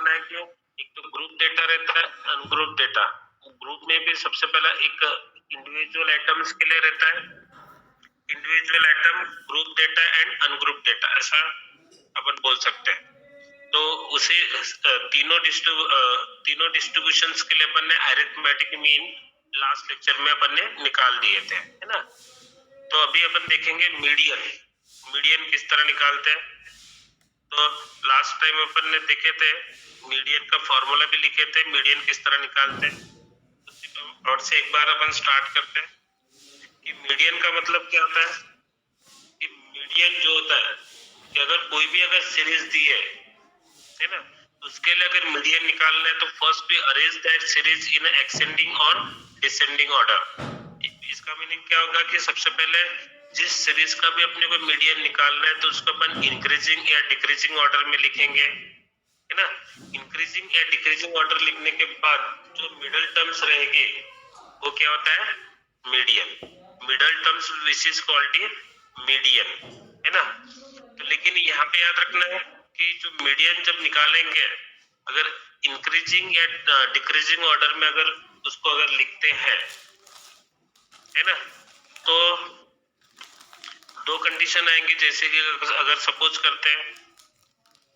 करना है कि एक तो ग्रुप डेटा रहता है, अनग्रुप डेटा। ग्रुप में भी सबसे पहला एक इंडिविजुअल आइटम्स के लिए रहता है, individual item, group data and ungroup data, ऐसा अपन बोल सकते हैं। तो उसे तीनों डिस्ट्रीब्यूशंस के लिए अपन ने अरिथमेटिक मीन लास्ट लेक्चर में अपन ने निकाल दिए थे, है ना। तो अभी अपन देखेंगे मीडियन। मीडियन किस तरह निकालते हैं। तो लास्ट टाइम अपन ने देखे थे, मीडियन का फॉर्मूला भी लिखे थे, मीडियन किस तरह निकालते हैं। तो और से एक बार अपन स्टार्ट करते हैं कि मीडियन का मतलब क्या होता है। कि मीडियन जो होता है कि अगर कोई भी अगर सीरीज दी है ना, तो उसके लिए अगर मीडियन निकालना है तो first we arrange that series in ascending or descending order. इसका मीनिंग क्या होगा कि सबसे पहले जिस सीरीज का भी अपने को मीडियन निकालना है तो उसको अपन इंक्रीजिंग या डिक्रीजिंग ऑर्डर में लिखेंगे, है ना। इंक्रीजिंग या डिक्रीजिंग ऑर्डर लिखने के बाद जो मिडल टर्म्स रहेगी वो क्या होता है, median. Middle terms which is called median, है ना। तो लेकिन यहाँ पे याद रखना है कि जो मीडियन जब निकालेंगे, अगर इंक्रीजिंग या डिक्रीजिंग ऑर्डर में अगर उसको अगर लिखते हैं, है ना, तो दो कंडीशन आएंगी। जैसे कि अगर सपोज करते हैं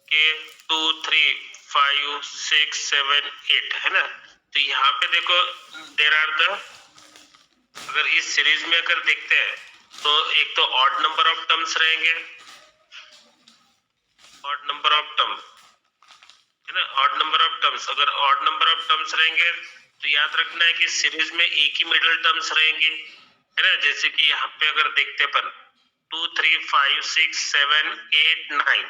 कि 2 3 5 6 7 8, है ना, तो यहाँ पे देखो देयर आर द, अगर इस सीरीज में अगर देखते हैं तो एक तो ऑड नंबर ऑफ टर्म्स रहेंगे, ऑड नंबर ऑफ टर्म, है ना, ऑड नंबर ऑफ टर्म्स। अगर ऑड नंबर ऑफ टर्म्स रहेंगे तो याद रखना है कि सीरीज में एक ही मिडिल टर्म्स रहेंगी, है ना। जैसे कि यहाँ पे अगर देखते अपन 2 3 5 6 7 8 9,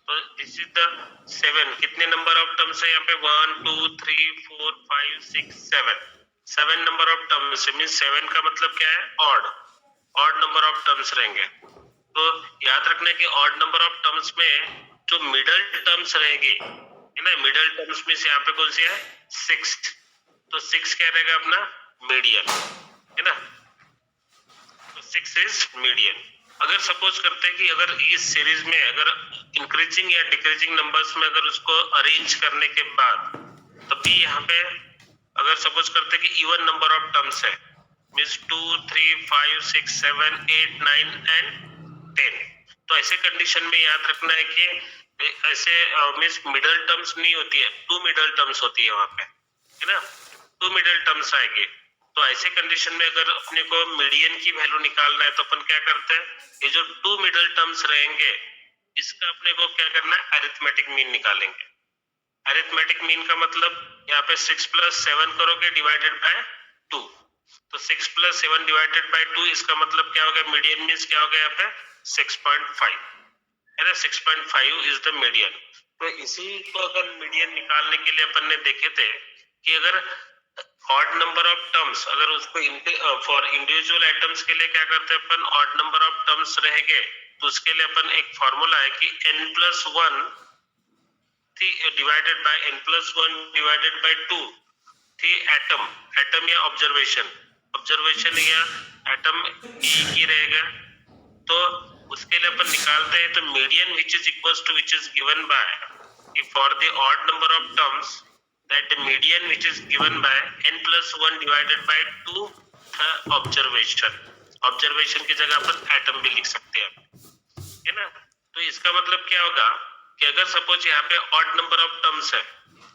तो दिस इज द 7। कितने नंबर ऑफ टर्म्स है यहाँ पे, 1 2 3 4 5 6 7, 7 नंबर ऑफ टर्म्स। मींस 7 का मतलब क्या है, odd, odd number of terms रहेंगे। तो याद रखना है कि ऑड नंबर ऑफ टर्म्स में जो मिडल टर्म्स रहेगी, है ना, मिडल टर्म्स में यहाँ पे कौन सी है, 6। तो 6 क्या रहेगा अपना, मीडियन, है ना। तो 6 इज मीडियन। अगर सपोज करते हैं कि अगर इस सीरीज में अगर इंक्रीजिंग या डिक्रीजिंग नंबर्स में अगर उसको अरेंज करने के बाद तभी यहाँ पे अगर सपोज करते हैं कि इवन नंबर ऑफ टर्म्स है, मींस 2 3 5 6 7 8 9 एंड 10, तो ऐसे कंडीशन में याद रखना है कि ऐसे मींस मिडल टर्म्स नहीं होती है, 2 मिडल टर्म्स होती है वहां पे, है ना, 2 मिडल टर्म्स आएंगे। तो ऐसे कंडीशन में अगर अपने को मीडियन की वैल्यू निकालना है तो अपन क्या करते हैं, ये जो 2 मिडल टर्म्स रहेंगे इसका अपने को क्या करना है, अरिथमेटिक मीन निकालेंगे। अरिथमेटिक मीन का मतलब यहाँ पे 6 + 7 करोगे डिवाइडेड बाय 2, तो 6 + 7 डिवाइडेड बाय 2, इसका मतलब क्या होगा, मीडियन मींस क्या होगा यहाँ पे 6.5, है ना। 6.5 इज द मीडियन। तो इसी को अगर मीडियन निकालने के लिए अपन ने देखे थे कि अगर ऑड नंबर ऑफ टर्म्स, अगर उसको फॉर इंडिविजुअल आइटम्स के लिए क्या करते हैं अपन, ऑड नंबर ऑफ टर्म्स रहेंगे तो उसके लिए अपन एक फॉर्मूला है कि n+1 divided by n+1 divided by 2 थी एटम, एटम या ऑब्जर्वेशन, ऑब्जर्वेशन या एटम एक ही रहेगा। तो उसके लिए अपन निकालते हैं तो median which is equals to which is given by for the odd number of terms that the median which is given by n+1 divided by 2 observation, observation की जगह पर एटम भी लिख सकते हैं, है ना। तो इसका मतलब क्या होगा कि अगर सपोज यहाँ पे ऑड नंबर ऑफ टर्म्स है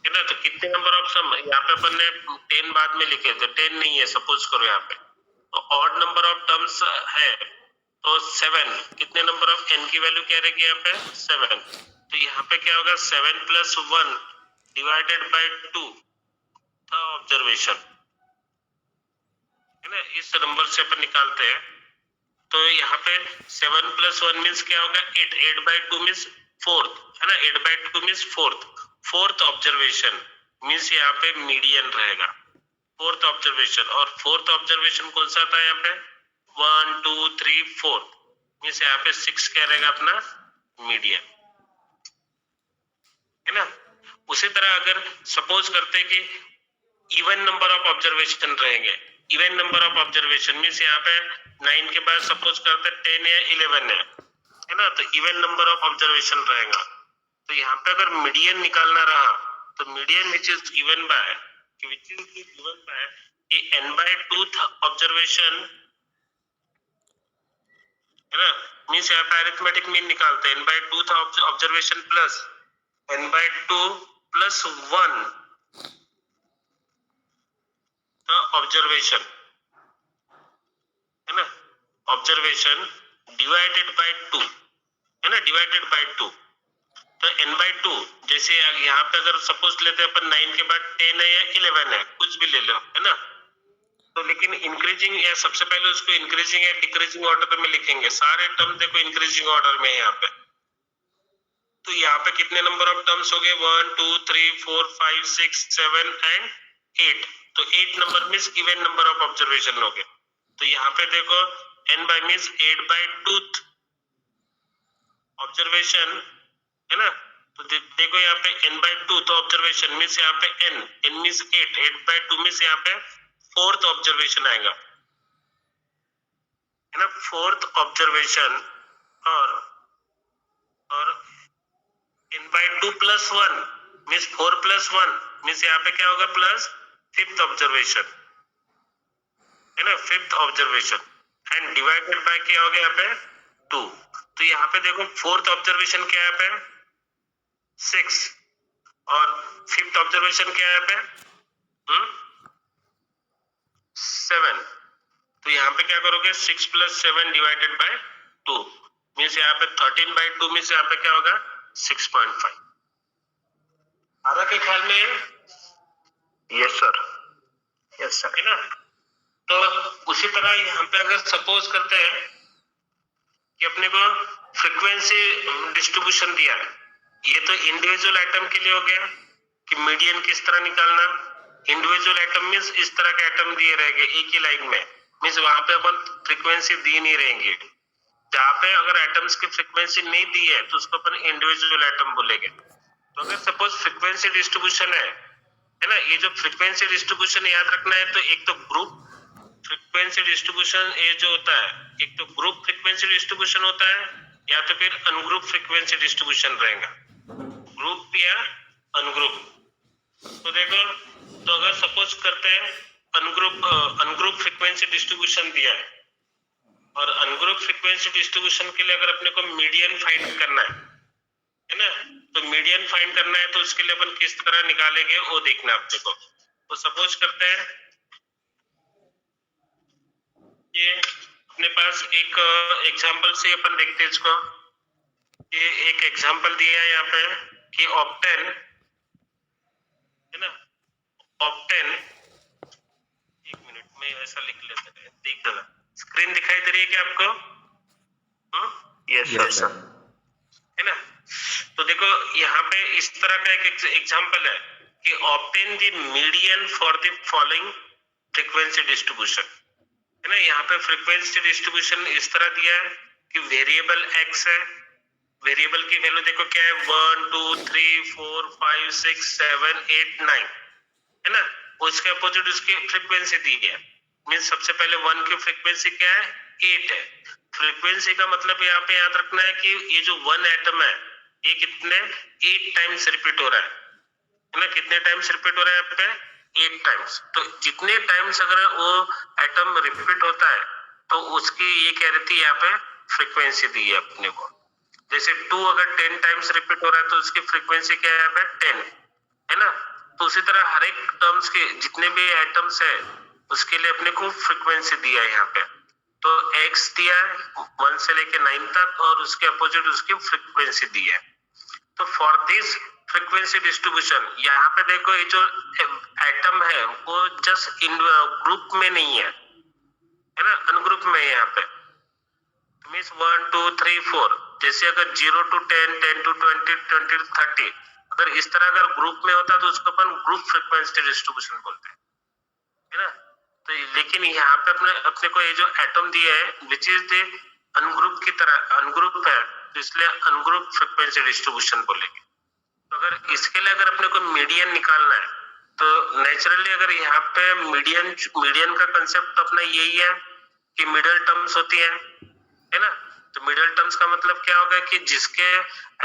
ना, तो कितने नंबर ऑफ टर्म यहाँ पे अपन ने 10 बाद में लिखे थे, 10 नहीं है सपोज करो यहाँ पे, तो ऑड नंबर ऑफ टर्म्स है तो 7, कितने नंबर ऑफ n की वैल्यू क्या रहेगी यहाँ पे, 7। तो यहाँ पे क्या होगा, 7 + 1 डिवाइडेड बाय 2 था ऑब्जर्वेशन, है ना। इस नंबर से अपन निकालते हैं तो यहाँ पे 7 + 1 मींस क्या होगा, 8, 8/2 मींस 4th, है ना, 8/2 मींस 4th ऑब्जर्वेशन मींस यहाँ पे मीडियन रहेगा, 4th ऑब्जर्वेशन। और 4th ऑब्जर्वेशन कौन सा था यहाँ पे, 1 2 3 4 मींस यहाँ पे 6 क्या रहेगा अपना, मीडियन, है ना। उसी तरह अगर सपोज करते कि इवन नंबर ऑफ ऑब्जर्वेशन रहेंगे, even number of observation means यहाँ पे 9 के बाद सपोज करते 10 या 11 है ना, तो इवन नंबर ऑफ ऑब्जर्वेशन रहेगा। तो यहाँ पे अगर मीडियन निकालना रहा तो median which is given bye n/2th observation, है ना, मीन्स यहाँ पे अरिथमेटिक मीन निकालते हैं n/2th observation plus n/2 plus 1 observation, है ना, ऑब्जर्वेशन डिवाइडेड बाय 2, है ना, डिवाइडेड बाय 2। तो n/2 जैसे यहाँ पे अगर सपोज लेते हैं अपन 9 के बाद 10 है या 11 है, कुछ भी ले लो, है ना, तो लेकिन इंक्रीजिंग या सबसे पहले उसको इंक्रीजिंग या डिक्रीजिंग ऑर्डर में लिखेंगे। सारे टर्म देखो इंक्रीजिंग ऑर्डर में है यहाँ पे। तो यहाँ पे कितने नंबर ऑफ टर्म्स हो गए? 1 2 3 4 5 6 7 एंड 8। तो 8 number means even number of observation हो गए। तो यहाँ पे देखो n बाय मीन्स 8/2 ऑब्जर्वेशन, है ना। तो देखो यहाँ पे n/2 तो ऑब्जर्वेशन मीन्स यहाँ पे n मीन्स 8/2 मीन्स यहाँ पे 4th ऑब्जर्वेशन आएगा, है ना, 4th ऑब्जर्वेशन। और n/2 plus 1 means 4 plus 1 means यहाँ पे क्या होगा? प्लस 5th ऑब्जर्वेशन, है ना, 5th observation and divided by क्या हो गया यहाँ पे? 2। तो यहाँ पे देखो 4th ऑब्जर्वेशन क्या है यहाँ पे? 6 और 5th ऑब्जर्वेशन क्या है यहाँ पे? 7। तो यहाँ पे क्या करोगे? 6 प्लस 7 डिवाइडेड बाय 2 मीन्स यहाँ पे 13/2 मीन्स यहाँ पे क्या होगा? 6.5। आ रहा के ख्याल में? यस सर, यस सर, है ना। तो उसी तरह यहाँ पे अगर सपोज करते हैं कि अपने को फ्रीक्वेंसी डिस्ट्रीब्यूशन दिया है, ये तो इंडिविजुअल एटम के लिए हो गया कि मीडियन किस तरह निकालना। इंडिविजुअल एटम मीन्स इस तरह के एटम दिए रहेंगे एक ही लाइन में, मीन्स वहां पे अपन फ्रीक्वेंसी दी नहीं रहेंगे। जहाँ पे अगर एटम्स की फ्रीक्वेंसी नहीं दी है तो उसको अपन इंडिविजुअल एटम बोलेंगे। तो अगर सपोज फ्रीक्वेंसी डिस्ट्रीब्यूशन है ना, ये जो फ्रीक्वेंसी डिस्ट्रीब्यूशन याद रखना है, तो एक तो ग्रुप फ्रीक्वेंसी डिस्ट्रीब्यूशन ये जो होता है, एक तो ग्रुप फ्रीक्वेंसी डिस्ट्रीब्यूशन होता है या तो फिर अनग्रुप फ्रीक्वेंसी डिस्ट्रीब्यूशन रहेगा, ग्रुप या अनग्रुप। तो देखो, तो अगर सपोज करते हैं अनग्रुप फ्रीक्वेंसी डिस्ट्रीब्यूशन दिया है और अनग्रुप फ्रीक्वेंसी डिस्ट्रीब्यूशन के लिए अगर अपने को मीडियन फाइंड करना है ना, तो मीडियन फाइंड करना है तो उसके लिए अपन किस तरह निकालेंगे वो देखना अपने को। तो सपोज करते हैं ये अपने पास एक एग्जांपल से अपन देखते हैं इसको। ये एक एग्जांपल दिया है यहाँ पे कि ऑक्टेन, है ना, ऑक्टेन, एक मिनट में ऐसा लिख लेते हैं, देख देना। स्क्रीन दिखाई दे रही है क्या आपको? यस सर, है ना। तो देखो यहाँ पे इस तरह का एक एग्जांपल है कि obtain the median for the following frequency distribution, है ना। यहाँ पे फ्रीक्वेंसी डिस्ट्रीब्यूशन इस तरह दिया है कि वेरिएबल x है, वेरिएबल की वैल्यू देखो क्या है? 1 2 3 4 5 6 7 8 9, है ना। उसके अपोजिट उसकी फ्रीक्वेंसी दी है, मींस सबसे पहले 1 की फ्रीक्वेंसी क्या है? 8 है। फ्रीक्वेंसी का मतलब यहाँ पे याद रखना है कि ये जो 1 एटम है ये कितने 8 टाइम्स रिपीट हो रहा है ना। कितने टाइम्स रिपीट हो रहा है यहाँ पे? 8 टाइम्स। तो जितने टाइम्स अगर वो एटम रिपीट होता है तो उसकी ये कह रही थी यहाँ पे फ्रीक्वेंसी दी है अपने को। जैसे 2 अगर 10 टाइम्स रिपीट हो रहा है तो उसकी फ्रीक्वेंसी क्या है यहाँ पे? 10, है ना। तो उसी तरह हर एक टर्म्स के जितने भी एटम्स है उसके लिए अपने को फ्रीक्वेंसी दिया है यहाँ पे। तो x दिया है 1 से लेके 9 तक और उसके अपोजिट उसकी फ्रीक्वेंसी दी है। तो फॉर दिस फ्रीक्वेंसी डिस्ट्रीब्यूशन यहाँ पे देखो ये जो एटम है वो जस्ट इन ग्रुप में नहीं है, है ना, अनग्रुप में है यहाँ पे। मीन्स 1 2 3 4, जैसे अगर 0 to 10 10 to 20 20 to 30 अगर इस तरह अगर ग्रुप में होता तो उसको अपन ग्रुप फ्रीक्वेंसी डिस्ट्रीब्यूशन बोलते हैं, है ना। तो लेकिन यहाँ पे अपने को ये जो एटम दिया है विच इज द अनग्रुप की तरह अनग्रुप है, तो इसलिए अनग्रुप फ्रीक्वेंसी डिस्ट्रीब्यूशन बोलेंगे। तो अगर इसके लिए अगर अपने को मीडियन निकालना है तो नेचुरली अगर यहाँ पे मीडियन का कंसेप्ट अपना यही है कि मिडिल टर्म्स होती है ना। तो मिडिल टर्म्स का मतलब क्या होगा कि जिसके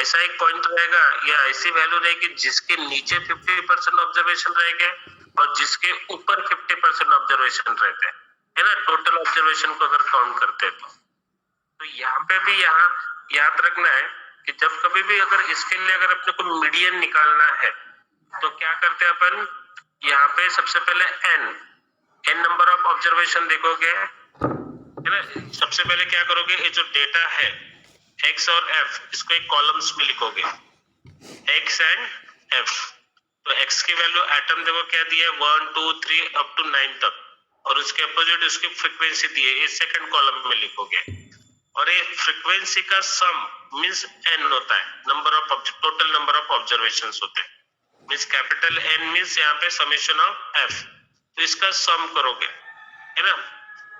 ऐसा एक पॉइंट रहेगा या ऐसी वैल्यू रहेगी जिसके नीचे 50% ऑब्जर्वेशन रहेंगे और जिसके ऊपर 50% ऑब्जर्वेशन रहते हैं, है ना, टोटल ऑब्जर्वेशन को अगर काउंट करते हैं तो यहाँ पे भी यहाँ याद रखना है कि जब कभी भी अगर इसके लिए अगर अपने को मीडियन निकालना है तो क्या करते हैं अपन, यहाँ पे सबसे पहले एन नंबर ऑफ ऑब्जर्वेशन देखोगे, है ना। सबसे पहले क्या करोगे, ये जो डेटा है एक्स और एफ, इसको एक कॉलम्स में लिखोगे, एक्स एंड एफ। तो एक्स की वैल्यू एटम देखो क्या दिया है, 1 2 3 अप टू 9 तक, और उसके अपोजिट उसकी फ्रीक्वेंसी दी है, ये सेकंड कॉलम में लिखोगे। और ये फ्रीक्वेंसी का सम मींस एन होता है, number of total number of observations होते हैं, मींस कैपिटल एन मींस यहाँ पे समेशन ऑफ एफ। तो इसका सम करोगे, है ना।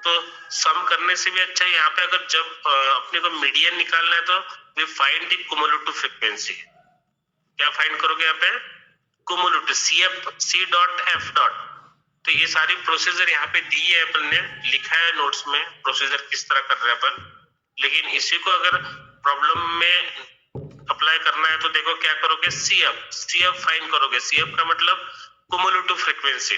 तो सम करने से भी अच्छा है, यहाँ पे अगर जब अपने को मीडियन निकालना है तो we find the cumulative frequency. क्या फाइंड करोगे यहाँ पे, cumulative C dot F dot. तो ये सारी प्रोसीजर यहाँ पे दी है, अपन ने लिखा है नोट्स में प्रोसीजर किस तरह कर रहे हैं अपन, लेकिन इसी को अगर प्रॉब्लम में अप्लाई करना है तो देखो क्या करोगे, सीएफ फाइंड करोगे। सीएफ का मतलब कुमुलेटिव फ्रीक्वेंसी।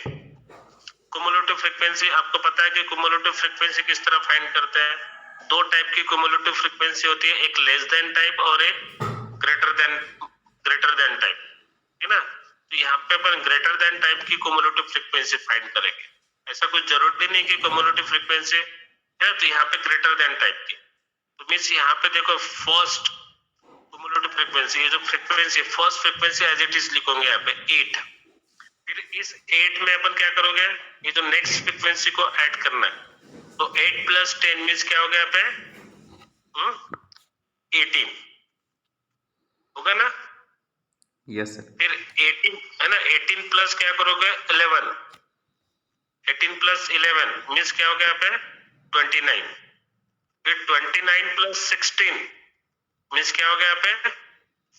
कुमुलेटिव फ्रीक्वेंसी आपको पता है कि कुमुलेटिव फ्रीक्वेंसी किस तरह फाइंड करते हैं, दो टाइप की कुमुलेटिव फ्रीक्वेंसी होती है, एक लेस देन टाइप और एक ग्रेटर देन टाइप, है ना। तो यहाँ पे अपन ग्रेटर देन टाइप की कुमुलेटिव फ्रीक्वेंसी फाइंड करेंगे। ऐसा कुछ जरूरी नहीं कि कुमुलेटिव फ्रीक्वेंसी है, तो यहाँ पे ग्रेटर देन टाइप की, तो मींस यहाँ पे देखो फर्स्ट कुमुलेटिव फ्रीक्वेंसी, ये जो frequency first frequency as it is लिखोगे यहाँ पे 8। फिर इस 8 में अपन क्या करोगे, ये जो नेक्स्ट फ्रीक्वेंसी को ऐड करना है, तो 8 प्लस 10 मींस क्या हो गया यहाँ पे 18 होगा ना। Yes sir. फिर 18 है ना, 18 प्लस क्या करोगे 11, 18 प्लस 11 मींस क्या हो गया यहाँ पे 29। फिर 29 प्लस 16 मींस क्या हो गया यहाँ पे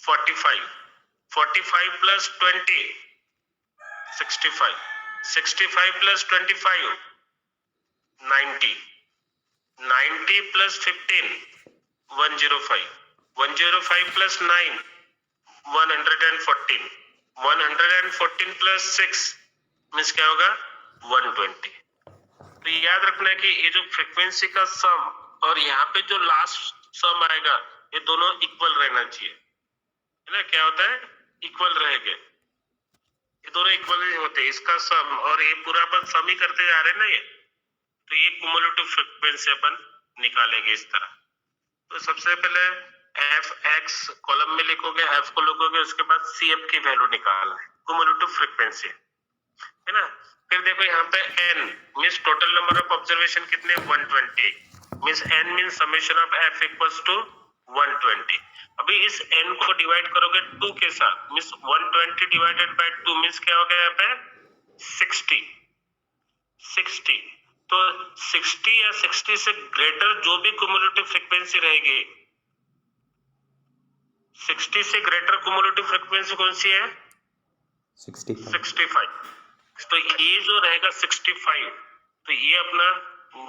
45, 45 plus 20 65, 65 plus 25 90, 90 plus 15 105, 105 plus 9 114, 114 plus 6 means क्या होगा 120। तो याद रखना है कि ये जो फ्रीक्वेंसी का सम और यहाँ पे जो लास्ट सम आएगा ये दोनों इक्वल रहना चाहिए, है ना। क्या होता है, इक्वल रहेंगे, ये दोनों इक्वल ही होते हैं, इसका सम और ये पूरा अपन सम ही करते जा रहे हैं ना ये, तो ये कुमुलेटिव फ्रीक्वेंसी अपन निकालेंगे इस तरह। तो सबसे पहले एफ एक्स कॉलम में लिखोगे, एफ को लिखोगे, उसके बाद सी एफ की वैल्यू निकालना है, कुमुलेटिव फ्रीक्वेंसी, है ना। फिर देखो यहाँ पे N means total number of observation कितने 120, means N means summation of F equals to 120। अभी इस n को डिवाइड करोगे 2 के साथ, मींस 120 डिवाइडेड बाय 2 मींस क्या हो गया यहाँ पे 60। तो 60 या 60 से ग्रेटर जो भी कुमुलेटिव फ्रीक्वेंसी रहेगी, 60 से ग्रेटर कुमुलेटिव फ्रीक्वेंसी कौन सी है 65। तो ये जो रहेगा 65, तो ये अपना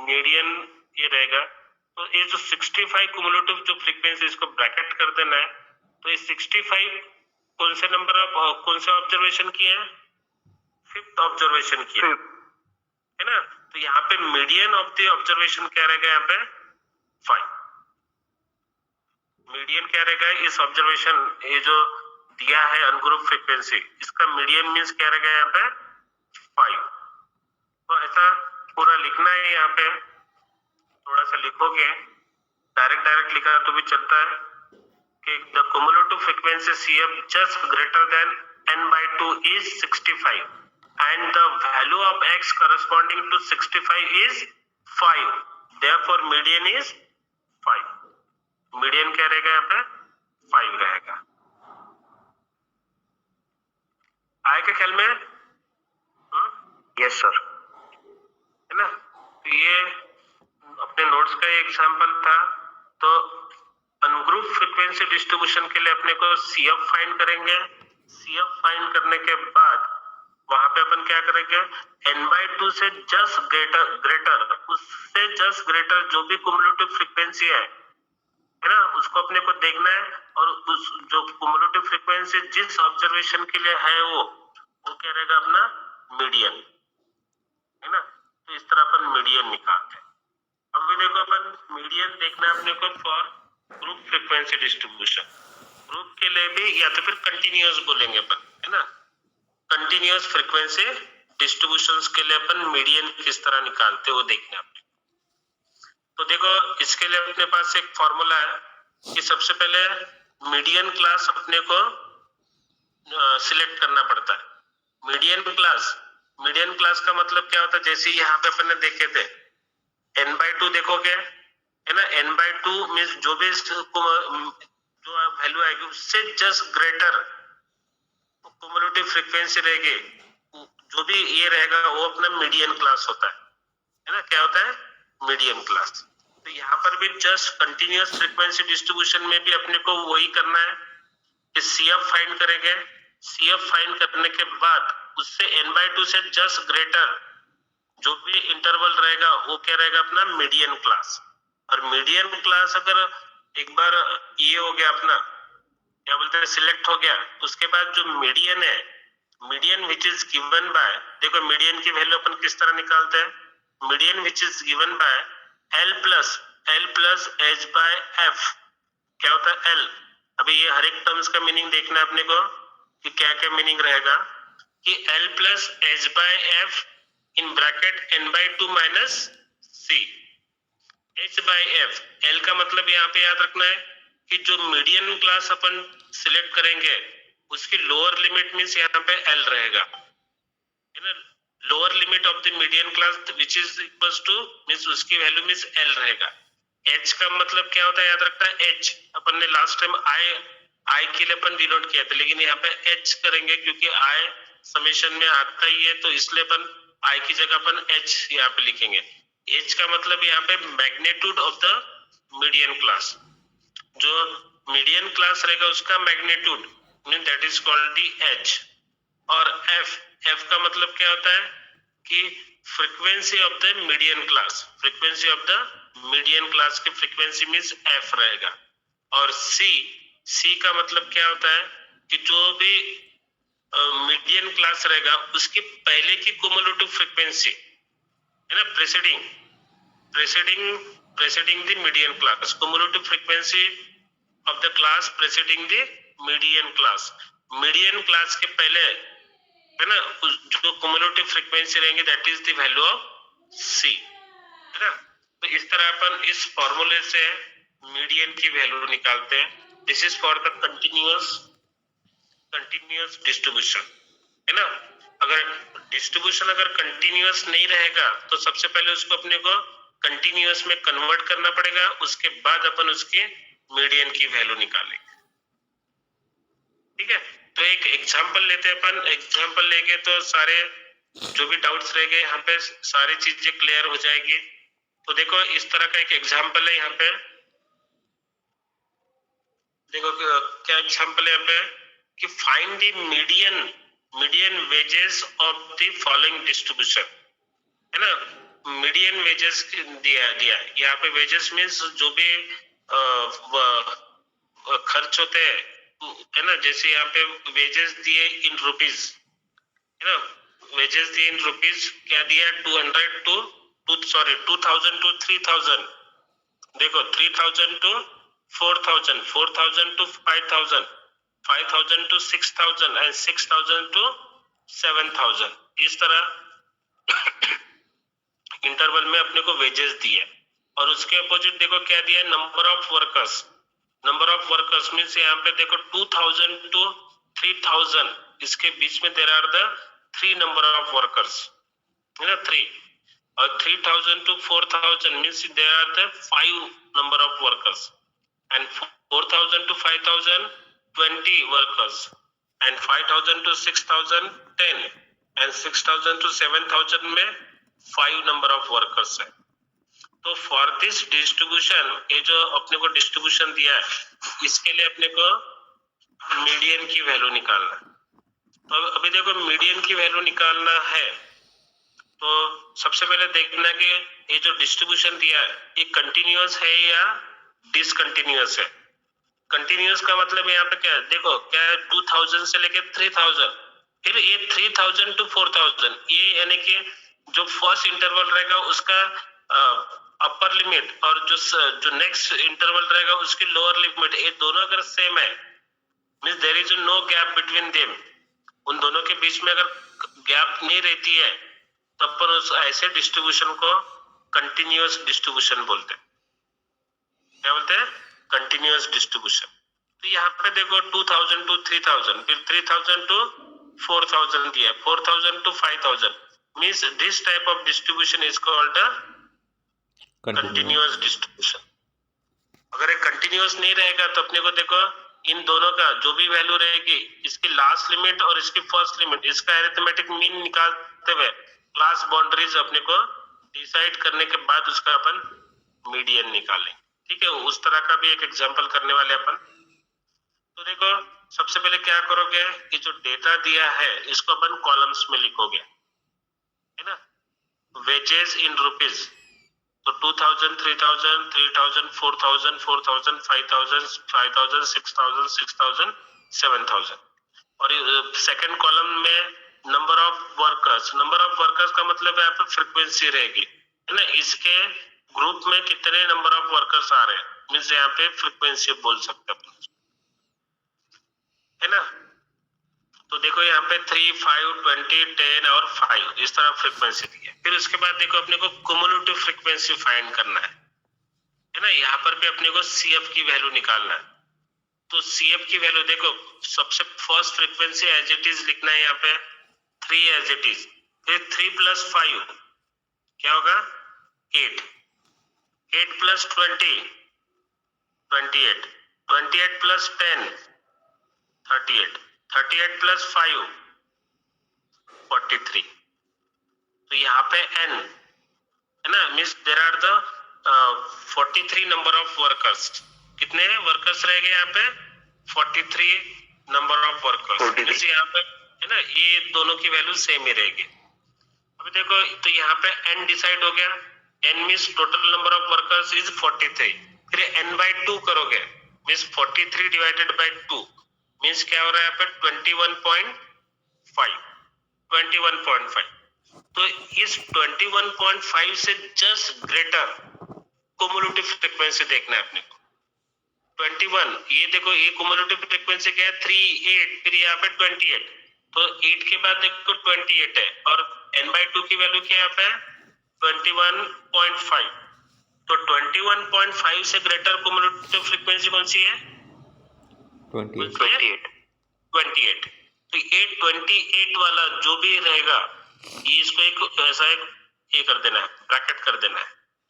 मीडियन ये रहेगा। तो ये जो 65 कुमुलेटिव जो फ्रीक्वेंसी, इसको ब्रैकेट कर देना है। तो ये 65 कौन से नंबर ऑफ कौन सा ऑब्जर्वेशन किया है, 5th ऑब्जर्वेशन किया है ना। तो यहाँ पे मीडियन ऑफ द ऑब्जर्वेशन क्या रहेगा, यहाँ पे 5 मीडियन क्या रहेगा इस ऑब्जर्वेशन, ये जो दिया है अनग्रुप फ्रीक्वेंसी, इसका मीडियन मींस क्या रहेगा यहाँ पे 5। तो ऐसा पूरा लिखना है, यहाँ पे थोड़ा सा लिखोगे, डायरेक्ट लिखा तो भी चलता है कि the cumulative frequency CF just greater than n/2 is 65 and the value of x corresponding to 65 is 5, therefore median is 5। Median क्या रहेगा यहाँ पे 5 रहेगा। आए क्या ख्याल में? यस सर, है ना। तो ये अपने नोट्स का एग्जांपल था। तो अनग्रुप फ्रीक्वेंसी डिस्ट्रीब्यूशन के लिए अपने को सीएफ फाइंड करेंगे। सीएफ फाइंड करने के बाद वहां पे अपन क्या करेंगे, n/2 से जस्ट ग्रेटर उससे जस्ट ग्रेटर जो भी कुमुलेटिव फ्रीक्वेंसी है है ना, उसको अपने को देखना है, और उस जो क्युमुलेटिव फ्रीक्वेंसी जिस ऑब्जर्वेशन के लिए है वो क्या रहेगा अपना मीडियन, है ना। तो इस तरह अपन मीडियन निकालते हैं। अभी देखो अपन मीडियन देखना है अपने को for group frequency distribution. Group के लिए भी या तो फिर कंटिन्यूअस बोलेंगे अपन, है ना, कंटिन्यूअस फ्रीक्वेंसी डिस्ट्रीब्यूशंस के लिए अपन मीडियन किस तरह निकालते हैं वो देखना है। तो देखो इसके लिए अपने पास एक फॉर्मूला है कि सबसे पहले मीडियन क्लास अपने को सिलेक्ट करना पड़ता है। मीडियन क्लास का मतलब क्या होता है, जैसे यहाँ पे अपन ने देखे थे n/2 देखोगे, है ना, n/2 मीन्स जो भी जो वैल्यू आएगी उससे जस्ट ग्रेटर क्युमुलेटिव फ्रीक्वेंसी रहेगी, जो भी ये रहेगा वो अपना मीडियन क्लास होता है ना, क्या होता है मीडियन क्लास। तो यहाँ पर भी जस्ट कंटिन्यूअस फ्रीक्वेंसी डिस्ट्रीब्यूशन में भी अपने को वही करना है कि CF फाइंड करेंगे। CF फाइंड करने के बाद उससे n/2 से जस्ट ग्रेटर जो भी इंटरवल रहेगा वो क्या रहेगा अपना मीडियन क्लास। और मीडियन क्लास अगर एक बार ये हो गया अपना क्या बोलते हैं सिलेक्ट हो गया, उसके बाद जो मीडियन है, median which is given bye, देखो मीडियन की वैल्यू अपन किस तरह निकालते हैं, median which is given bye L plus H/F। क्या होता है L? अभी ये हर एक टर्म्स का मीनिंग देखना है अपने को कि क्या क्या मीनिंग रहेगा, कि L plus H/F in bracket n/2 minus C। H/F, L का मतलब यहाँ पे याद रखना है कि जो मीडियन क्लास अपन सिलेक्ट करेंगे उसकी लोअर लिमिट मीन्स यहाँ पे L रहेगा, है ना, lower limit of the median class which is equals two means उसकी वैल्यू मीन्स L रहेगा। H का मतलब क्या होता है याद रखना है, H अपन ने लास्ट टाइम I के लिए अपन डिनोट किया था, लेकिन यहाँ पे H करेंगे क्योंकि I समेशन में आता ही है, तो इसलिए अपन I की जगह अपन H यहाँ पे लिखेंगे। H का मतलब यहाँ पे magnitude of the median class, जो मीडियन क्लास रहेगा उसका magnitude mean that is called the H। और F का मतलब क्या होता है कि frequency of the median class, frequency of the median class की फ्रीक्वेंसी मीन्स F रहेगा। और C का मतलब क्या होता है कि जो भी मीडियन क्लास रहेगा उसकी पहले की क्युमुलेटिव फ्रीक्वेंसी, है ना, presiding the median class, cumulative frequency of the class presiding the median class. Median class के पहले, है ना, जो क्युमुलेटिव फ्रीक्वेंसी रहेंगे that is the value of C, है ना। तो इस तरह अपन इस फॉर्मूले से मीडियन की वैल्यू निकालते हैं। This is for the continuous distribution, है ना। अगर डिस्ट्रीब्यूशन अगर कंटिन्यूअस नहीं रहेगा तो सबसे पहले उसको अपने को कंटिन्यूअस में कन्वर्ट करना पड़ेगा, उसके बाद अपन उसके मीडियन की वैल्यू निकालेंगे। ठीक है, तो एक एग्जांपल लेते हैं अपन। एग्जांपल लेके तो सारे जो भी डाउट्स रह गए यहाँ पे सारी चीजें क्लियर हो जाएगी। तो देखो इस तरह का एक एग्जांपल है यहाँ पे, देखो क्या एग्जांपल है यहाँ पे कि find the median wages of the following distribution, है ना। मीडियन वेजेस दिया यहाँ पे, वेजेस मीन्स जो भी खर्च होते हैं, है ना, जैसे यहाँ पे वेजेस दिए इन रुपीज, है ना, वेजेस दिए इन रुपीज, क्या दिया 2000 टू 3000, देखो 3000 to 4000, 4000 to 5000, 5000 to 6000 and 6000 to 7000। इस तरह इंटरवल में अपने को वेजेस दिए। और उसके अपोजिट देखो क्या दिया है, नंबर ऑफ वर्कर्स मीन्स यहाँ पे देखो 2000 टू 3000, इसके बीच में there are the 3 number of workers, है ना, 3। और 3000 to 4000 means there are the 5 number of workers, and 4000 to 5000 20 workers, and 5000 to 6000 10, and 6000 to 7000 में 5 नंबर ऑफ वर्कर्स है। तो फॉर दिस डिस्ट्रीब्यूशन, ये जो अपने को डिस्ट्रीब्यूशन दिया है इसके लिए अपने को मीडियन की वैल्यू निकालना है। तो अभी देखो मीडियन की वैल्यू निकालना है तो सबसे पहले देखना कि ये जो डिस्ट्रीब्यूशन दिया है ये कंटिन्यूअस है या डिसकंटिन्यूअस है। कंटिन्यूअस का मतलब यहाँ पे क्या है, देखो क्या है, 2000 से लेके 3000, फिर ये 3000 टू 4000, ये यानी कि जो फर्स्ट इंटरवल रहेगा उसका अपर लिमिट और जो नेक्स्ट इंटरवल रहेगा उसकी लोअर लिमिट, ये दोनों अगर सेम है, means there is no gap between them, उन दोनों के बीच में अगर गैप नहीं रहती है तब पर उस ऐसे डिस्ट्रीब्यूशन को कंटिन्यूअस डिस्ट्रीब्यूशन बोलते हैं। क्या बोलते हैं? Continuous distribution. तो यहाँ पे देखो 2000 टू 3000, फिर 3000 टू 4000 दिया, 4000 to 5000, means this type of distribution is called a continuous distribution. अगर ये कंटिन्यूअस नहीं रहेगा तो अपने को देखो इन दोनों का जो भी वैल्यू रहेगी, इसकी लास्ट लिमिट और इसकी फर्स्ट लिमिट, इसका अरिथमेटिक मीन निकालते हुए क्लास बाउंड्रीज अपने को डिसाइड करने के बाद उसका अपन मीडियन निकालेंगे। ठीक है, उस तरह का भी एक एग्जांपल करने वाले अपन। तो देखो सबसे पहले क्या करोगे कि जो डेटा दिया है इसको अपन कॉलम्स में लिखोगे, है ना। वेजेस इन रुपीज, तो 2000, 3000, 3000, 4000, 4000, 5000, 5000, 6000, 6000, 7000। और सेकंड कॉलम में number of workers, number of workers का मतलब यहाँ पे फ्रीक्वेंसी रहेगी, है ना। इसके ग्रुप में कितने नंबर ऑफ वर्कर्स आ रहे हैं, मींस यहाँ पे फ्रीक्वेंसी बोल सकते हैं, है ना। तो देखो यहाँ पे 3, 5, 20, 10 और 5 इस तरह फ्रीक्वेंसी दी है। फिर उसके बाद देखो अपने को क्युमुलेटिव फ्रीक्वेंसी फाइंड करना है ना। यहाँ पर भी अपने को CF की वैल्यू निकालना है। तो CF की वैल्यू देखो, सबसे first frequency as it is लिखना है यहाँ पे 3 एज इट इज, फिर 3 प्लस 5 क्या होगा 8, 8 प्लस 20 28, 28 प्लस 10 38, 38 प्लस 5 43। तो यहाँ पे n है ना, means there are the 43 number of workers. कितने वर्कर्स रह गए यहाँ पे 43 नंबर ऑफ वर्कर्स, मींस यहाँ पे है ना ये दोनों की वैल्यू सेम ही रहेगी। अभी देखो तो यहाँ पे n डिसाइड हो गया, n means total number of workers is 43, फिर n by 2 करोगे, मींस 43 डिवाइडेड बाय 2 मींस क्या हो रहा है यहाँ पे 21.5। तो इस 21.5 से जस्ट ग्रेटर क्युमुलेटिव फ्रीक्वेंसी देखना है अपने को। 21, ये देखो ये क्युमुलेटिव फ्रीक्वेंसी क्या है 3, 8, फिर यहाँ पे 28, तो 8 के बाद देखो 28 है और n/2 की वैल्यू क्या है यहाँ पे 21.5। तो 21.5 से ग्रेटर क्युमुलेटिव फ्रीक्वेंसी कौन सी है 28। तो ये 28 वाला जो भी रहेगा ये इसको एक ऐसा एक ये कर देना है, ब्रैकेट कर देना है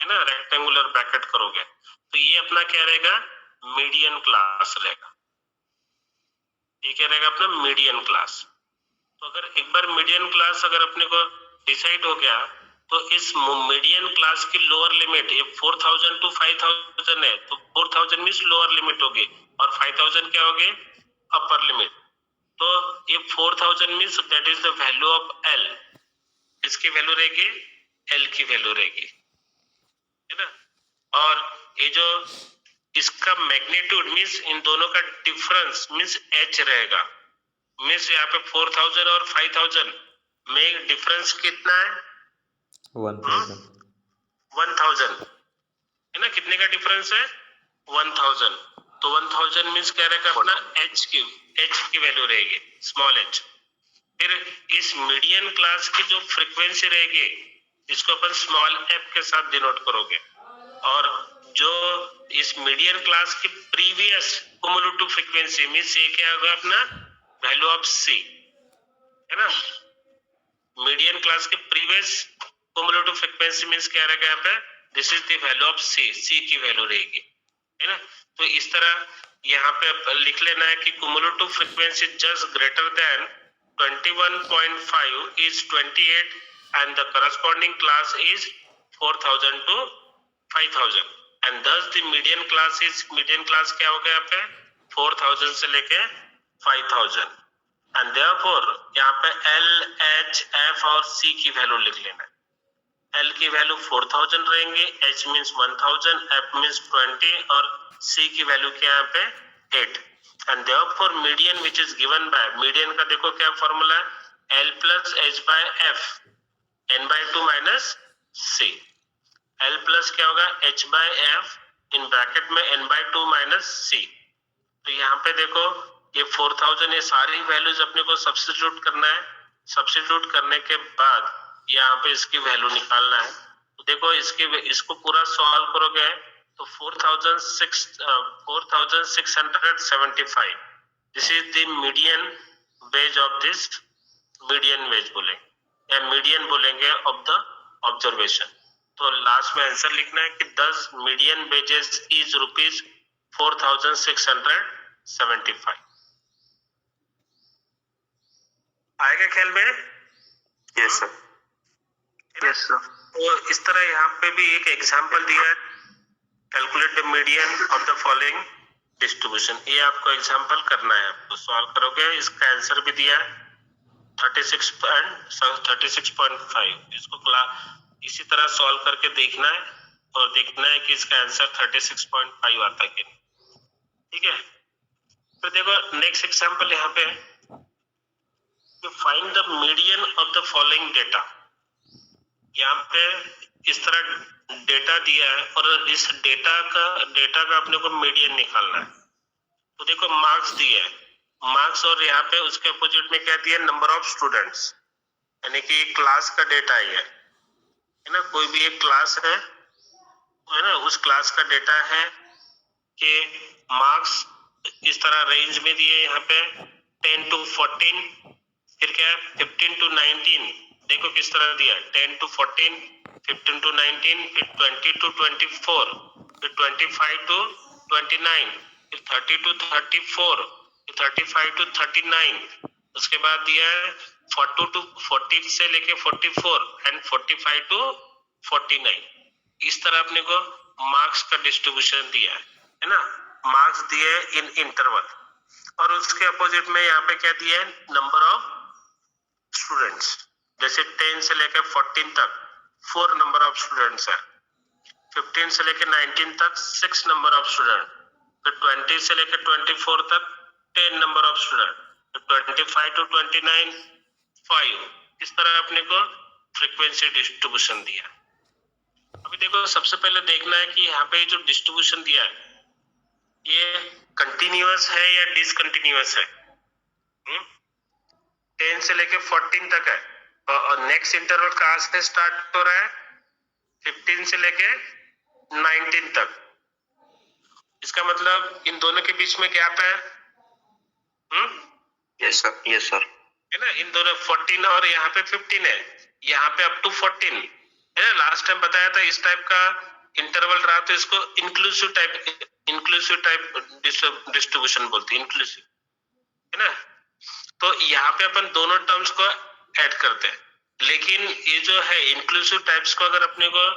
ना, रेक्टेंगुलर ब्रैकेट करोगे तो ये अपना क्या रहेगा मीडियन क्लास रहेगा। ये क्या रहेगा अपना मीडियन क्लास। तो अगर एक बार मीडियन क्लास अगर अपने को डिसाइड हो गया तो इस मीडियन क्लास की लोअर लिमिट ये 4000 टू 5000 है, तो 4000 मींस लोअर लिमिट होगी और 5000 क्या होगी अपर लिमिट। तो ये 4000 means that is the value of L, इसकी वैल्यू रहेगी L की वैल्यू रहेगी, है ना। और ये जो इसका मैग्नीट्यूड मींस इन दोनों का डिफरेंस मींस H रहेगा, मींस यहाँ पे 4000 और 5000 में डिफरेंस कितना है 1000 है ना। कितने का डिफरेंस है 1000, तो 1000 मींस क्या रहेगा अपना H की वैल्यू रहेगी स्मॉल h। फिर इस मीडियन क्लास की जो फ्रीक्वेंसी रहेगी इसको अपन स्मॉल f के साथ डिनोट करोगे, और जो इस मीडियन क्लास की प्रीवियस क्युमुलेटिव फ्रीक्वेंसी मींस ये क्या होगा अपना वैल्यू ऑफ c, है ना। मीडियन क्लास के प्रीवियस क्युमुलेटिव फ्रीक्वेंसी मींस क्या रहेगा यहाँ पे this is the value of c की वैल्यू रहेगी, है ना। तो इस तरह यहाँ पे लिख लेना है कि cumulative frequency just greater than 21.5 is 28 and the corresponding class is 4000 to 5000 and thus the median class क्या हो गया यहाँ पे 4000 से लेके 5000 and therefore यहाँ पे L, H, F और C की वैल्यू लिख लेना है, L की वैल्यू 4000 रहेंगे, H मीन्स 1000, F मीन्स 20 और C की वैल्यू क्या यहाँ पे 8. And therefore median which is given by, median का देखो क्या फॉर्मूला है, L plus H by F n by 2 minus C. L plus क्या होगा H by F in bracket में n बाय 2 माइनस C. तो यहाँ पे देखो ये 4000, ये सारी वैल्यूज अपने को सब्स्टिट्यूट करना है. सब्स्टिट्यूट करने के बाद यहाँ पे इसकी वैल्यू निकालना है. तो देखो इसको पूरा सॉल्व करोगे तो 4675. This is the median wage of this, median wage बोलेंगे या मीडियन बोलेंगे ऑफ द ऑब्जर्वेशन. तो लास्ट में आंसर लिखना है कि 10 मीडियन वेजेस इज ₹4675. आएगा ख्याल में? Yes sir. Yes sir. तो इस तरह यहाँ पे भी एक एग्जांपल दिया है, calculate the median of the following distribution. ये आपको एग्जांपल करना है, आपको सॉल्व करोगे. इसका आंसर भी दिया है 36.5. इसको इसी तरह सॉल्व करके देखना है और देखना है कि इसका आंसर 36.5 आता है कि नहीं. ठीक है. तो देखो नेक्स्ट एग्जांपल यहाँ पे, find the median of the following data. यहाँ पे इस तरह डेटा दिया है और इस डेटा का अपने को मीडियन निकालना है. तो देखो मार्क्स दिए है, मार्क्स, और यहाँ पे उसके अपोजिट में क्या दिया, नंबर ऑफ स्टूडेंट्स, यानी कि क्लास का डेटा है ना. कोई भी एक क्लास है ना, उस क्लास का डेटा है कि मार्क्स इस तरह रेंज में दिए यहाँ पे 10 to 14, फिर क्या है 15 to 19. देखो किस तरह दिया, 10 to 14, 15 to 19, फिर 20 to 24, फिर 25 to 29, फिर 30 to 34, फिर 35 to 39. उसके बाद दिया है 40 से लेके 44 एंड 45 to 49. इस तरह अपने को मार्क्स का डिस्ट्रीब्यूशन दिया है ना. मार्क्स दिए इन इंटरवल और उसके अपोजिट में यहाँ पे क्या दिया है, नंबर ऑफ स्टूडेंट्स. जैसे 10 से लेकर 14 तक 4 नंबर ऑफ स्टूडेंट्स है, 15 से लेकर 19 तक 6 नंबर ऑफ स्टूडेंट, फिर 20 से लेकर 24 तक 10 नंबर ऑफ स्टूडेंट, 25 to 29 5. इस तरह अपने को फ्रीक्वेंसी डिस्ट्रीब्यूशन दिया. अभी देखो सबसे पहले देखना है कि यहाँ पे जो डिस्ट्रीब्यूशन दिया है ये कंटिन्यूअस है या डिसकंटिन्यूअस है. 10 से लेके 14 तक है और नेक्स्ट इंटरवल कहाँ से स्टार्ट हो रहा है, 15 से लेके 19 तक. इसका मतलब इन दोनों के बीच में गैप है. Yes sir. Yes sir. है ना, इन दोनों 14 और यहाँ पे 15 है, यहाँ पे अप टू 14 है ना. लास्ट टाइम बताया था इस टाइप का इंटरवल रहा तो इसको इंक्लूसिव टाइप डिस्ट्रीब्यूशन बोलते हैं, इंक्लूसिव है ना. तो यहाँ पे अपन दोनों टर्म्स को ऐड करते हैं, लेकिन ये जो है इंक्लूसिव टाइप्स को अगर अपने को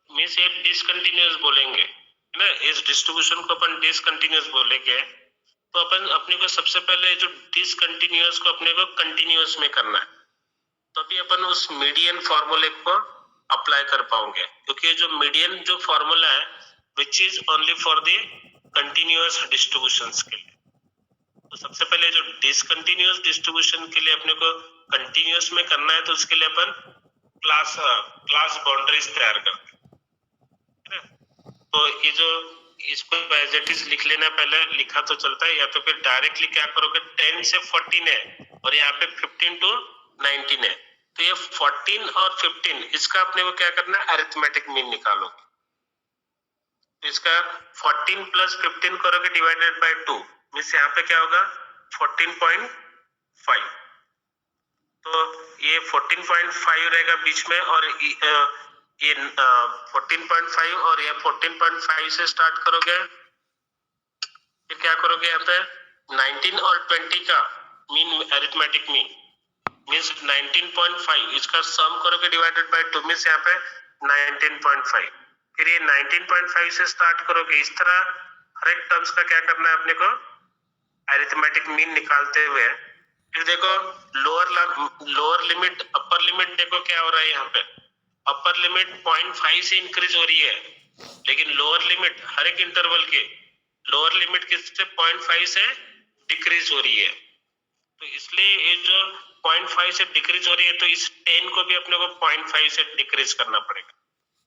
मींस ये डिसकंटिन्यूअस बोलेंगे है ना, इस डिस्ट्रीब्यूशन को अपन डिसकंटिन्यूअस बोलेंगे तो अपन अपने को सबसे पहले जो डिसकंटिन्यूअस को अपने को कंटिन्यूअस में करना है, तभी अपन उस मीडियन फॉर्मूले को अप्लाई कर पाओगे. क्योंकि जो मीडियन जो फॉर्मूला है which is only for the continuous distributions के लिए. तो सबसे पहले जो डिसकंटिन्यूअस डिस्ट्रीब्यूशन के लिए अपने को कंटिन्यूअस में करना है तो उसके लिए अपन क्लास बाउंड्रीज तैयार करते हैं. तो ये जो इसको एज इट इज लिख लेना, पहले लिखा तो चलता है, या तो फिर डायरेक्टली क्या करोगे 10 से 14 है और यहाँ पे 15 to 19 है, तो ये 14 और 15 इसका अपने को क्या करना है, अरिथमेटिक मीन निकालोगे. तो इसका 14 प्लस 15 करोगे डिवाइडेड बाय 2 मींस यहाँ पे क्या होगा 14.5. तो ये 14.5 रहेगा बीच में और ये 14.5 और ये 14.5 से स्टार्ट करोगे, फिर क्या करोगे यहाँ पे 19 और 20 का मीन अरिथमेटिक मीन मींस 19.5, इसका सम करोगे डिवाइडेड बाय 2 मींस यहाँ पे 19.5. फिर ये 19.5 से स्टार्ट करोगे. इस तरह हर एक टर्म्स का क्या करना है अपने को अरिथमेटिक मीन निकालते हुए. फिर देखो लोअर लिमिट अपर लिमिट देखो क्या हो रहा है यहाँ पे, अपर लिमिट 0.5 से इंक्रीज हो रही है, लेकिन लोअर लिमिट हर एक इंटरवल के लोअर लिमिट किससे 0.5 से डिक्रीज हो रही है। तो इसलिए ये जो 0.5 से डिक्रीज हो रही है, तो इस 10 को भी अपने को 0.5 से डिक्रीज करना पड़ेगा।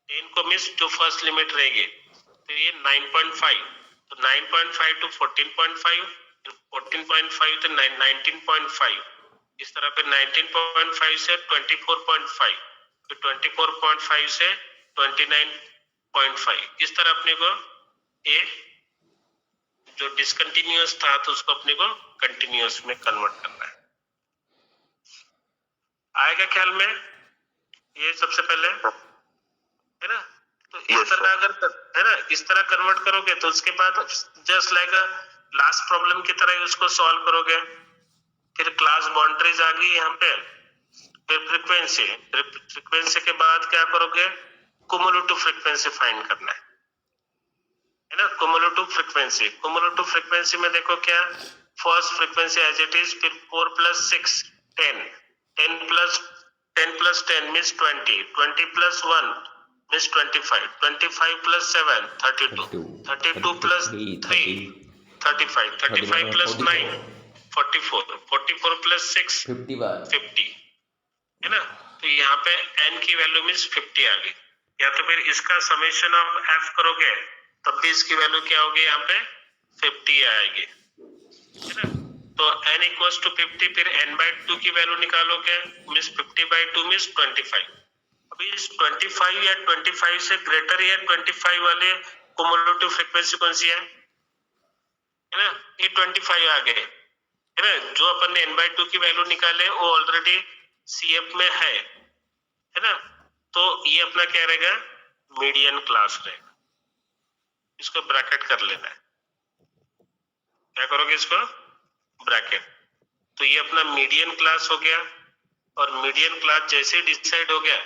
10 को मिस जो फर्स्ट लिमिट रहेगी, तो ये 9.5, तो 9.5 टू 14.5, 14.5 तो 19.5, इस तरह पे 19.5 से 24.5, तो 24.5 से 29.5, इस तरह अपने को ये जो डिसकंटिन्यूअस था तो उसको अपने को कंटिन्यूअस में कन्वर्ट करना है। आएगा ख्याल में? ये सबसे पहले है ना। तो इस तरह अगर है ना इस तरह कन्वर्ट करोगे तो उसके बाद जस्ट लाइक लास्ट प्रॉब्लम की तरह उसको सॉल्व करोगे। फिर क्लास बाउंड्रीज आ गई यहाँ पे, फिर फ्रीक्वेंसी के बाद क्या करोगे, कुमुलेटिव फ्रीक्वेंसी फाइंड करना है ना। कुमुलेटिव फ्रीक्वेंसी में देखो क्या, first frequency as it is, फिर 4 + 6 10, 10 + 10 मींस 20, 20 + 1 मींस 25, 25 + 7 32, 32 + 3 35, 35 + 9 44, 44 + 6 50, है ना। तो यहाँ पे n की वैल्यू मींस 50 आ गई। या तो फिर इसका समेशन ऑफ f करोगे तब भी इसकी वैल्यू क्या होगी, यहाँ पे 50 आएगी, है ना। तो n = 50, फिर n/2 की वैल्यू निकालोगे मींस 50/2 मींस 25। अभी इस 25 या 25 से ग्रेटर या 25 वाले कुमुलेटिव फ्रीक्वेंसी कौन सी है ना, ये 25 आ गए, है ना। जो अपन ने n/2 की वैल्यू निकाले वो ऑलरेडी CF में है ना। तो ये अपना क्या रहेगा, मीडियन क्लास रहेगा। इसको ब्रैकेट कर लेना है। क्या करोगे, इसको ब्रैकेट। तो ये अपना मीडियन क्लास हो गया, और मीडियन क्लास जैसे डिसाइड हो गया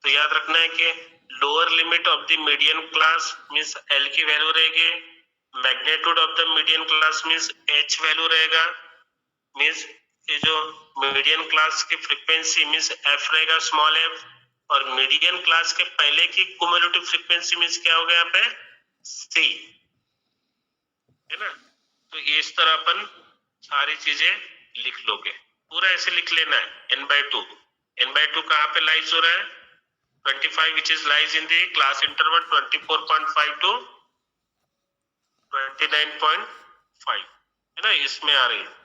तो याद रखना है कि lower limit of the median class means L की वैल्यू रहेगी, magnitude of the median class means H value रहेगा, मींस ये जो मीडियन क्लास की फ्रीक्वेंसी मींस F रहेगा स्मॉल f, और मीडियन क्लास के पहले की क्युमुलेटिव फ्रीक्वेंसी मींस क्या होगा यहाँ पे C, है ना। तो इस तरह अपन सारी चीजें लिख लोगे, पूरा ऐसे लिख लेना है। n/2 कहाँ पे लाइज हो रहा है, 25 which is lies in the class interval 24.5 to 29.5, है ना, इसमें आ रही है।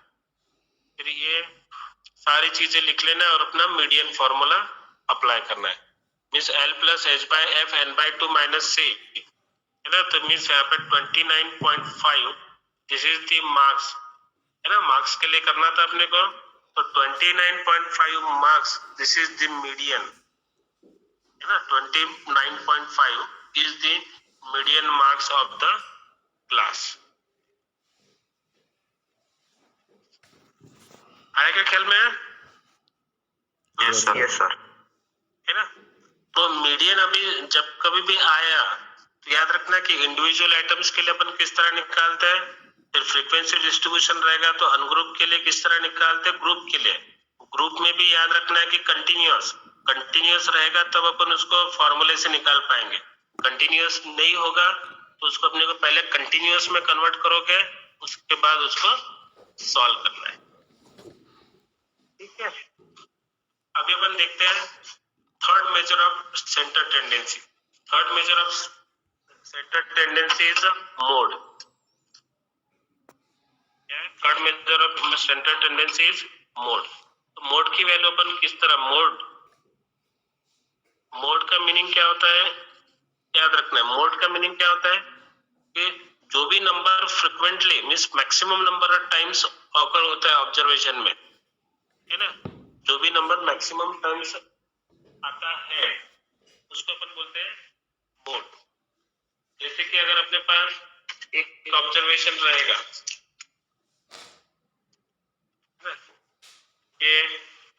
फिर ये सारी चीजें लिख लेना है और अपना मीडियन फॉर्मूला अप्लाई करना है, means L + H/F n/2 - C, है ना। तो मींस यहाँ पे 29.5 दिस इज द मार्क्स, है ना। मार्क्स के लिए करना था अपने को, तो 29.5 marks this is the median, है ना। 29.5 is the median marks of the class. आएगा ख्याल में? Yes sir. है ना। तो मीडियन अभी जब कभी भी आया तो याद रखना कि इंडिविजुअल आइटम्स के लिए अपन किस तरह निकालते हैं, फिर फ्रीक्वेंसी डिस्ट्रीब्यूशन रहेगा तो अनग्रुप के लिए किस तरह निकालते हैं, ग्रुप के लिए। ग्रुप में भी याद रखना है कि कंटिन्यूअस रहेगा तब अपन उसको फॉर्मूले से निकाल पाएंगे। कंटिन्यूअस नहीं होगा तो उसको अपने को पहले कंटिन्यूअस में कन्वर्ट करोगे, उसके बाद उसको सॉल्व करना है, ठीक है। अभी अपन देखते हैं third measure of centre tendency. Third measure of centre tendency is mode. Third measure of centre tendency is mode. तो मोड की वैल्यू अपन किस तरह, मोड का मीनिंग क्या होता है, याद रखना है। मोड का मीनिंग क्या होता है कि जो भी number frequently means maximum number of times occur होता है ऑब्जर्वेशन में, है ना। जो भी नंबर मैक्सिमम टाइम्स आता है उसको अपन बोलते हैं मोड। जैसे कि अगर अपने पास एक ऑब्जर्वेशन रहेगा कि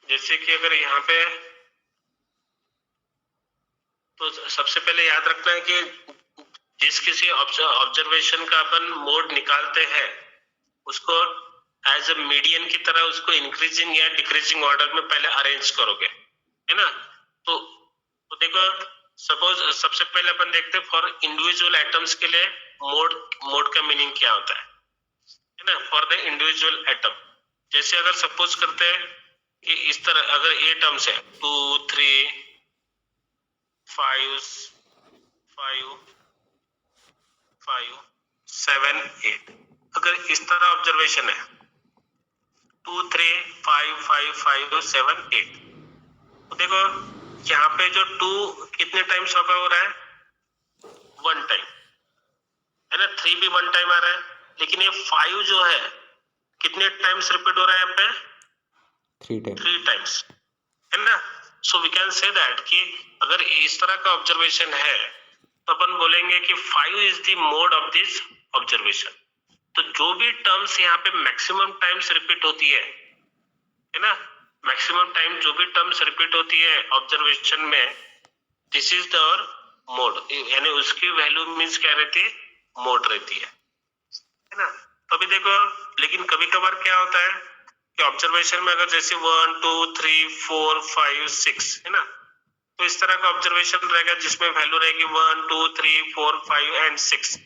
जैसे कि अगर यहाँ पे, तो सबसे पहले याद रखना है कि जिस किसी ऑब्जर्वेशन का अपन मोड निकालते हैं उसको एज अ मीडियन की तरह उसको इंक्रीजिंग या डिक्रीजिंग ऑर्डर में पहले अरेंज करोगे, है ना। तो तो देखो सपोज सबसे पहले अपन देखते हैं फॉर इंडिविजुअल एटम्स के लिए मोड का मीनिंग क्या होता है ना, फॉर द इंडिविजुअल एटम। जैसे अगर सपोज करते हैं कि इस तरह अगर ए टर्म्स है 2 3 5 5 5 7 8, अगर इस तरह ऑब्जर्वेशन है 2 3 5 5 5 7 8, तो देखो यहाँ पे जो 2 कितने टाइम्स हो रहा है, 1 टाइम है ना, 3 भी 1 टाइम आ रहा है, लेकिन ये 5 जो है कितने टाइम्स रिपीट हो रहा है यहाँ पे, 3 टाइम्स है ना। So we can say that कि अगर इस तरह का ऑब्जर्वेशन है तो अपन बोलेंगे कि 5 is the mode of this observation. तो जो भी टर्म्स यहाँ पे मैक्सिमम टाइम्स रिपीट होती है ना, मैक्सिमम टाइम जो भी टर्म्स रिपीट होती है ऑब्जर्वेशन में, दिस इज द मोड, यानी उसकी वैल्यू मींस क्या रहती है, मोड रहती है ना। तो अभी देखो लेकिन कभी कभार क्या होता है कि ऑब्जर्वेशन में अगर जैसे 1 2 3 4 5 6 है ना, तो इस तरह का ऑब्जर्वेशन रहेगा जिसमें वैल्यू रहेगी 1 2 3 4 5 एंड 6,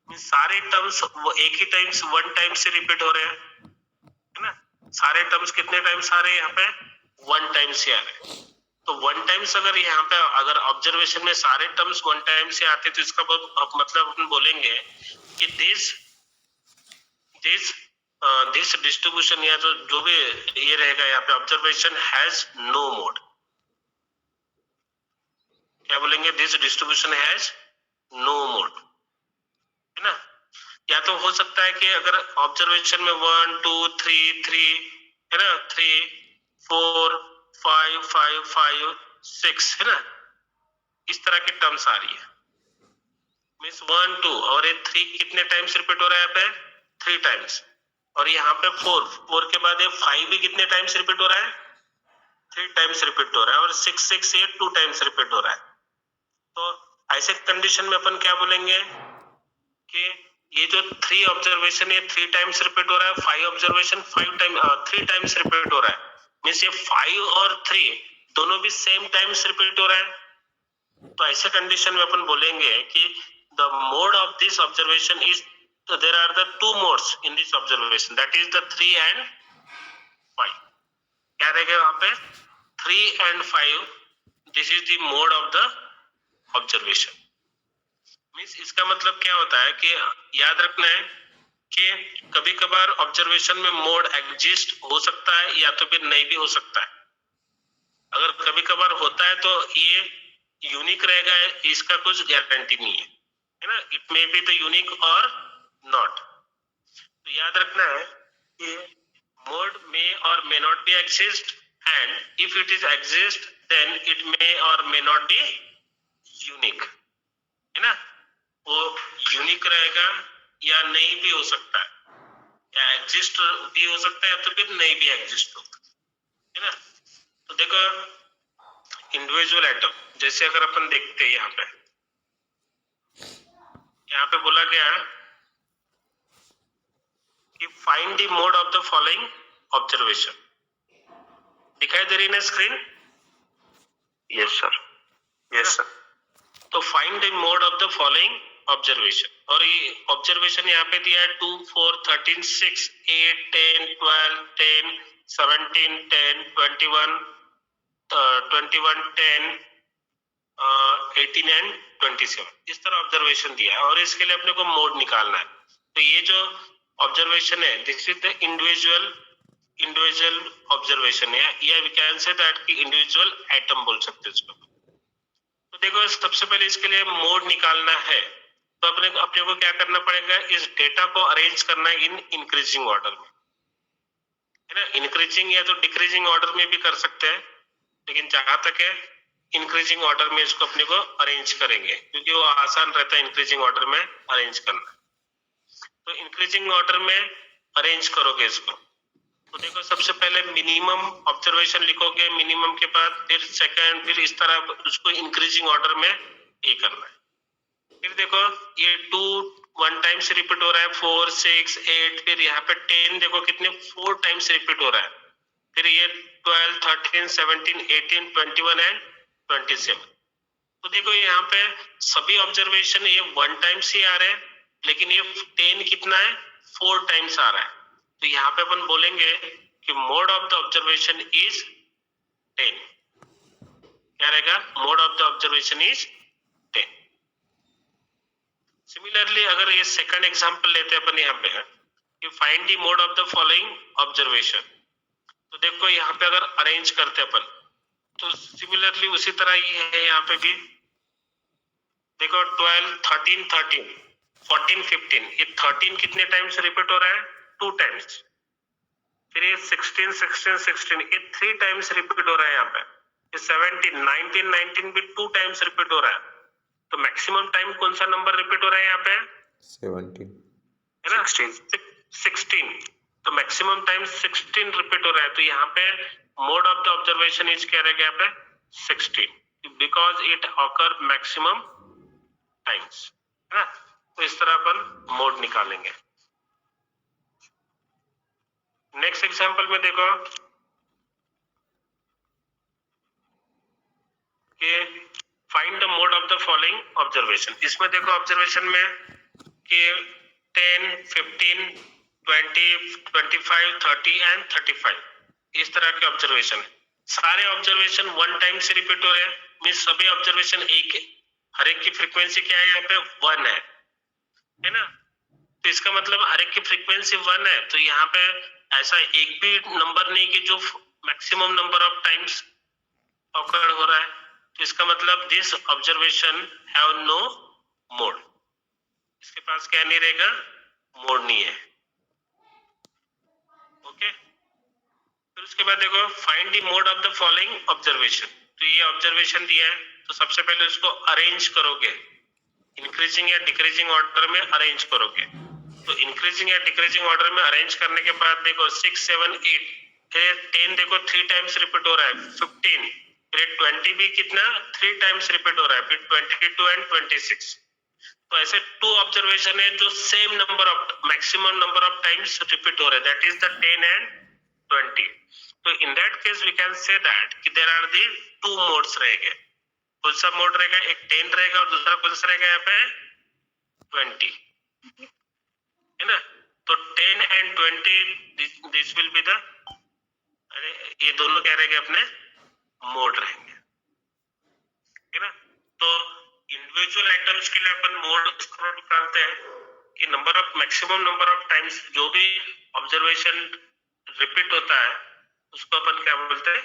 सारे टर्म्स एक ही टाइम्स 1 टाइम से रिपीट हो रहे हैं है ना। सारे टर्म्स कितने टाइम्स आ रहे हैं यहाँ पे, 1 टाइम से आ रहे हैं। तो 1 टाइम्स अगर यहाँ पे अगर ऑब्जर्वेशन में सारे टर्म्स 1 टाइम से आते तो इसका मतलब अपन बोलेंगे कि दिस डिस्ट्रीब्यूशन या तो जो भी ये रहेगा यहाँ पे ऑब्जर्वेशन हैज नो मोड। क्या बोलेंगे, this distribution has no mode है ना। या तो हो सकता है कि अगर ऑब्जर्वेशन में 1 2 3 3 है ना, 3 4 5 5 5 6 है ना, इस तरह के टर्म्स आ रही है, मीन्स 1 2 और ये 3 कितने टाइम्स रिपीट हो रहा है यहाँ पे, 3 टाइम्स, और यहाँ पे 4 के बाद ये 5 भी कितने टाइम्स रिपीट हो रहा है, 3 टाइम्स रिपीट हो रहा है, और 6 6 8 2 टाइम्स रिपीट हो रहा है। तो ऐसे कंडीशन में अपन क्या बोलेंगे कि ये जो 3 ऑब्जर्वेशन ये 3 टाइम्स रिपीट हो रहा है, 5 ऑब्जर्वेशन 3 टाइम्स रिपीट हो रहा है, मींस ये 5 और 3 दोनों भी सेम टाइम्स रिपीट हो रहा है। तो ऐसे कंडीशन में अपन बोलेंगे कि the mode of this observation is, there are the 2 modes in this observation, that is the 3 and 5। क्या रहेगा वहां पे, 3 and 5, this is the mode of the observation. Means इसका मतलब क्या होता है कि याद रखना है कि कभी कभार ऑब्जर्वेशन में मोड एग्जिस्ट हो सकता है या तो फिर नहीं भी हो सकता है। अगर कभी कभार होता है तो ये यूनिक रहेगा, इसका कुछ गारंटी नहीं है ना, it may be the unique और नॉट। तो याद रखना है कि मोड मे और may not be exist, and if it is exist then it may और मे नॉट बी यूनिक है ना। वो यूनिक रहेगा या नहीं भी हो सकता है, या एग्जिस्ट भी हो सकता है तो फिर नहीं भी एग्जिस्ट हो है ना। तो देखो इंडिविजुअल एटम, जैसे अगर अपन देखते हैं यहाँ पे बोला गया कि find the mode of the following observation, दिखाई दे रही है ना screen, yes sir, yes sir. तो find the mode of the following observation, और ये ऑब्जर्वेशन यहाँ पे दिया है 2 4 13 6 8 10 12 10 17 10 21 21 10 18 एंड 27, इस तरह ऑब्जर्वेशन दिया है और इसके लिए अपने को मोड निकालना है। तो ये जो ऑब्जर्वेशन है this is the individual observation है, या वी कैन से दैट कि इंडिविजुअल एटम बोल सकते हैं इसको। तो देखो सबसे पहले इसके लिए मोड निकालना है तो अपने को क्या करना पड़ेगा, इस डेटा को अरेंज करना इन इंक्रीजिंग ऑर्डर में है ना। इंक्रीजिंग या तो डिक्रीजिंग ऑर्डर में भी कर सकते हैं, लेकिन जहां तक है इंक्रीजिंग ऑर्डर में इसको अपने को अरेंज करेंगे क्योंकि वो आसान रहता है इंक्रीजिंग ऑर्डर में अरेंज करना। तो इंक्रीजिंग ऑर्डर में अरेंज करोगे इसको, तो देखो सबसे पहले मिनिमम ऑब्जर्वेशन लिखोगे, मिनिमम के बाद फिर सेकंड, फिर इस तरह उसको इंक्रीजिंग ऑर्डर में ये करना है। फिर देखो ये 2 1 टाइम से रिपीट हो रहा है, 4 6 8, फिर यहाँ पे 10 देखो कितने 4 टाइम से रिपीट हो रहा है, फिर ये 12 13 17 18 21 एंड 27, तो देखो यहाँ पे सभी ऑब्जर्वेशन ये 1 टाइम्स ही आ रहे हैं, लेकिन ये 10 कितना है, 4 टाइम्स आ रहा है। तो यहाँ पे अपन बोलेंगे कि mode of the observation is 10। क्या रहेगा, mode of the observation is 10। Similarly अगर ये सेकंड एग्जांपल लेते हैं अपन यहाँ पे है कि find the mode of the following observation. तो देखो यहाँ पे अगर अरेंज करते अपन तो सिमिलरली उसी तरह ही है यहाँ पे भी। देखो 12, 13, 13, 14, 15, ये 13 कितने टाइम्स रिपीट हो रहा है, 2 टाइम्स। फिर ये 16, 16, 16, ये 3 टाइम्स रिपीट हो रहा है यहाँ पे। ये 17, 19, 19 भी 2 टाइम्स रिपीट हो रहा है। तो मैक्सिमम टाइम कौन सा नंबर रिपीट हो रहा है यहाँ पे, 17 है ना, 16। तो मैक्सिमम टाइम 16 रिपीट हो रहा है। तो यहाँ पे mode of the observation is क्या रहेगा यहाँ पे, 16, because it occur maximum times, है ना। तो इस तरह अपन मोड निकालेंगे। नेक्स्ट एग्जांपल में देखो कि find the mode of the following observation. इसमें देखो ऑब्जर्वेशन में कि 10, 15, 20, 25, 30 एंड 35 इस तरह के ऑब्जर्वेशन है। सारे ऑब्जर्वेशन 1 टाइम से रिपीट हो रहे हैं, मींस सभी ऑब्जर्वेशन एक, हर एक की फ्रीक्वेंसी क्या है यहाँ पे, 1 है ना। तो इसका मतलब हर एक की फ्रीक्वेंसी 1 है। तो यहाँ पे ऐसा एक भी नंबर नहीं कि जो maximum number of times occur हो रहा है। तो इसका मतलब this observation have no mode, इसके पास क्या नहीं रहेगा, मोड नहीं है। ओके, फिर उसके बाद देखो find the mode of the following observation. तो ये ऑब्जर्वेशन दिया है, तो सबसे पहले उसको अरेंज करोगे, इंक्रीजिंग या डिक्रीजिंग ऑर्डर में अरेंज करोगे। तो इंक्रीजिंग या डिक्रीजिंग ऑर्डर में अरेंज करने के बाद देखो 6, 7, 8, फिर 10 देखो 3 टाइम्स रिपीट हो रहा है, 15, फिर 20 भी कितना 3 टाइम्स रिपीट हो रहा है, फिर 22 एंड 26। तो ऐसे 2 ऑब्जर्वेशन है जो same number of maximum number of times repeat हो रहे हैं, दैट इज द 10 एंड 20। तो in that case we can say that कि देयर आर दी 2 मोड्स रहेंगे। कौन सा मोड रहेगा, एक 10 रहेगा और दूसरा कौन सा रहेगा यहाँ पे, 20, है ना। तो 10 and 20 this will be the, ये दोनों क्या रहेंगे अपने मोड रहेंगे, है ना। तो इंडिविजुअल आइटम्स के लिए अपन मोड निकालते हैं कि number of maximum number of times जो भी ऑब्जर्वेशन रिपीट होता है उसको अपन क्या बोलते हैं,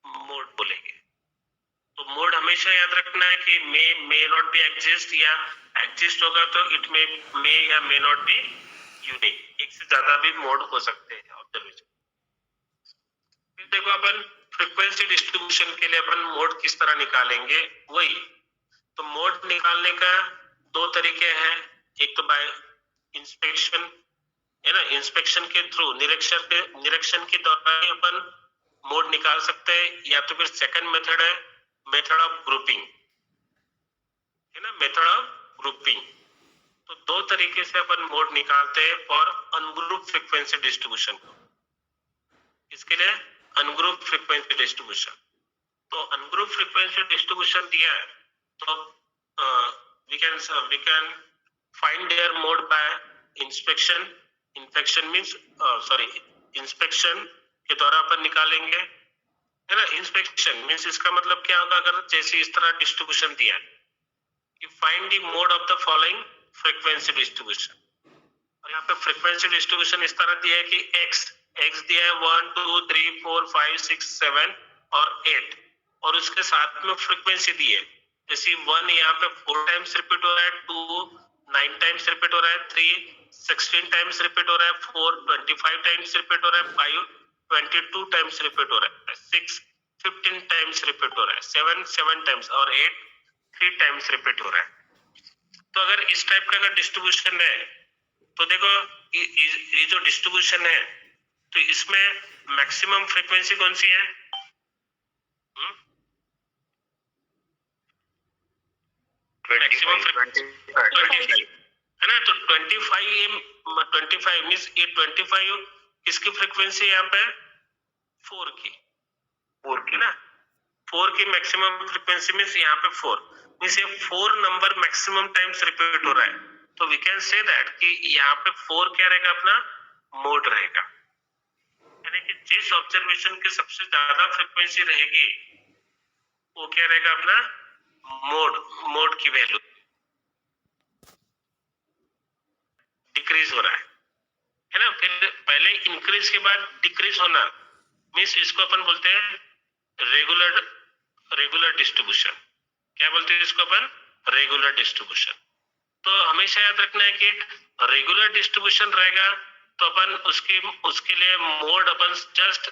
मोड बोलेंगे। तो मोड हमेशा याद रखना है कि मे नॉट बी एग्जिस्ट, या एग्जिस्ट होगा तो इट मे या मे नॉट बी यूनिक। एक से ज्यादा भी मोड हो सकते हैं ऑब्जर्वेशन। फिर देखो अपन फ्रीक्वेंसी डिस्ट्रीब्यूशन के लिए अपन मोड किस तरह निकालेंगे, वही। तो मोड निकालने का 2 तरीके हैं, एक तो बाय इंस्पेक्शन, है ना, इंस्पेक्शन के थ्रू, निरीक्षण के द्वारा अपन मोड निकाल सकते हैं, या तो फिर सेकंड मेथड है मेथड ऑफ ग्रुपिंग, है ना, मेथड ऑफ ग्रुपिंग। तो 2 तरीके से अपन मोड निकालते हैं फॉर अनग्रुप फ्रीक्वेंसी डिस्ट्रीब्यूशन को। इसके लिए अनग्रुप फ्रीक्वेंसी डिस्ट्रीब्यूशन, तो अनग्रुप फ्रीक्वेंसी डिस्ट्रीब्यूशन दिया है तो we can find their mode by inspection. Inspection के द्वारा अपन निकालेंगे, है ना। इंस्पेक्शन मींस इसका मतलब क्या होगा, अगर जैसे इस तरह डिस्ट्रीब्यूशन दिया है कि find the mode of the following frequency distribution, और यहाँ पे फ्रीक्वेंसी डिस्ट्रीब्यूशन इस तरह दिया है कि x दिया है 1, 2, 3, 4, 5, 6, 7 और 8, और उसके साथ में फ्रीक्वेंसी दी है। जैसे 1 यहाँ पे 4 टाइम्स रिपीट हो रहा है, 2 9 टाइम्स रिपीट हो रहा है, 3 16 टाइम्स रिपीट हो रहा है, 4 25 टाइम्स रिपीट हो रहा है, 5 22 टाइम्स रिपीट हो रहा है, 6 15 टाइम्स रिपीट हो रहा है, 7 7 टाइम्स और 8 3 टाइम्स रिपीट हो रहा है। तो अगर इस टाइप का अगर डिस्ट्रीब्यूशन है तो देखो ये जो डिस्ट्रीब्यूशन है तो इसमें मैक्सिमम फ्रीक्वेंसी कौन सी है, मैक्सिमम फ्रीक्वेंसी है ना। तो 25 मींस ये 25 किसकी फ्रीक्वेंसी है यहाँ पे, 4 की, 4 की ना, 4 की मैक्सिमम फ्रीक्वेंसी मीन्स यहाँ पे 4 मीन्स ये 4 नंबर मैक्सिमम टाइम्स रिपीट हो रहा है, तो वी कैन से दैट कि यहाँ पे 4 क्या रहेगा, अपना मोड रहेगा, यानी कि जिस ऑब्जर्वेशन की सबसे ज्यादा फ्रीक्वेंसी रहेगी वो क्या रहेगा, अपना मोड की वैल्यू डिक्रीज हो रहा है ना। फिर पहले इंक्रीज के बाद डिक्रीज होना मीन्स इसको अपन बोलते हैं रेगुलर डिस्ट्रीब्यूशन। क्या बोलते हैं इसको अपन, रेगुलर डिस्ट्रीब्यूशन। तो हमेशा याद रखना है कि रेगुलर डिस्ट्रीब्यूशन रहेगा तो अपन उसके लिए मोड अपन जस्ट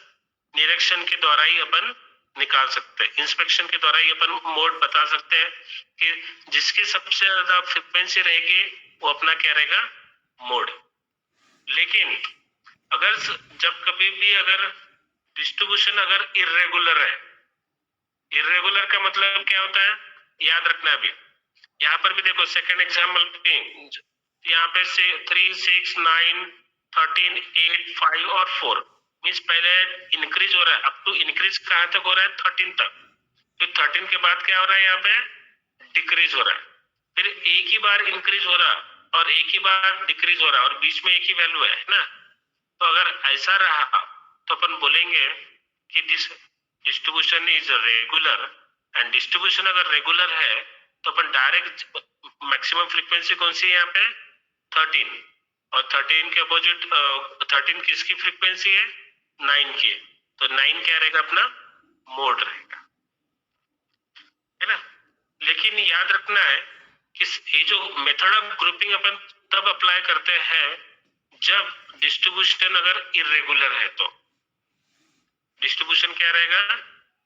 निरीक्षण के द्वारा ही अपन निकाल सकते हैं, इंस्पेक्शन के द्वारा ही अपन मोड बता सकते हैं कि जिसकी सबसे ज्यादा फ्रीक्वेंसी रहेगी वो अपना क्या रहेगा, मोड। लेकिन अगर जब कभी भी अगर डिस्ट्रीब्यूशन अगर इर्रेगुलर है, इर्रेगुलर का मतलब क्या होता है, याद रखना। अभी यहाँ पर भी देखो सेकंड एग्जाम्पल पे यहाँ पे से 3, 6, 9, 13, 8, 5 और 4 मीन्स पहले इंक्रीज हो रहा है, अब टू इंक्रीज कहाँ तक हो रहा है, 13 तक। फिर 13 के बाद क्या हो रहा है, यहाँ पे डिक्रीज हो रहा है, फिर एक ही बार इंक्रीज हो रहा और एक ही बार डिक्रीज हो रहा और बीच में एक ही वैल्यू है ना। तो अगर ऐसा रहा तो अपन बोलेंगे कि this distribution is regular, and distribution अगर रेगुलर है तो अपन डायरेक्ट मैक्सिमम फ्रीक्वेंसी कौन सी है यहाँ पे, 13, और 13 के अपोजिट 13 किसकी फ्रीक्वेंसी है, 9 की, तो 9 क्या रहेगा, अपना मोड रहेगा, है ना। लेकिन याद रखना है कि ये जो मेथड ऑफ ग्रुपिंग अपन तब अप्लाई करते हैं जब डिस्ट्रीब्यूशन अगर इरेगुलर है, तो डिस्ट्रीब्यूशन क्या रहेगा,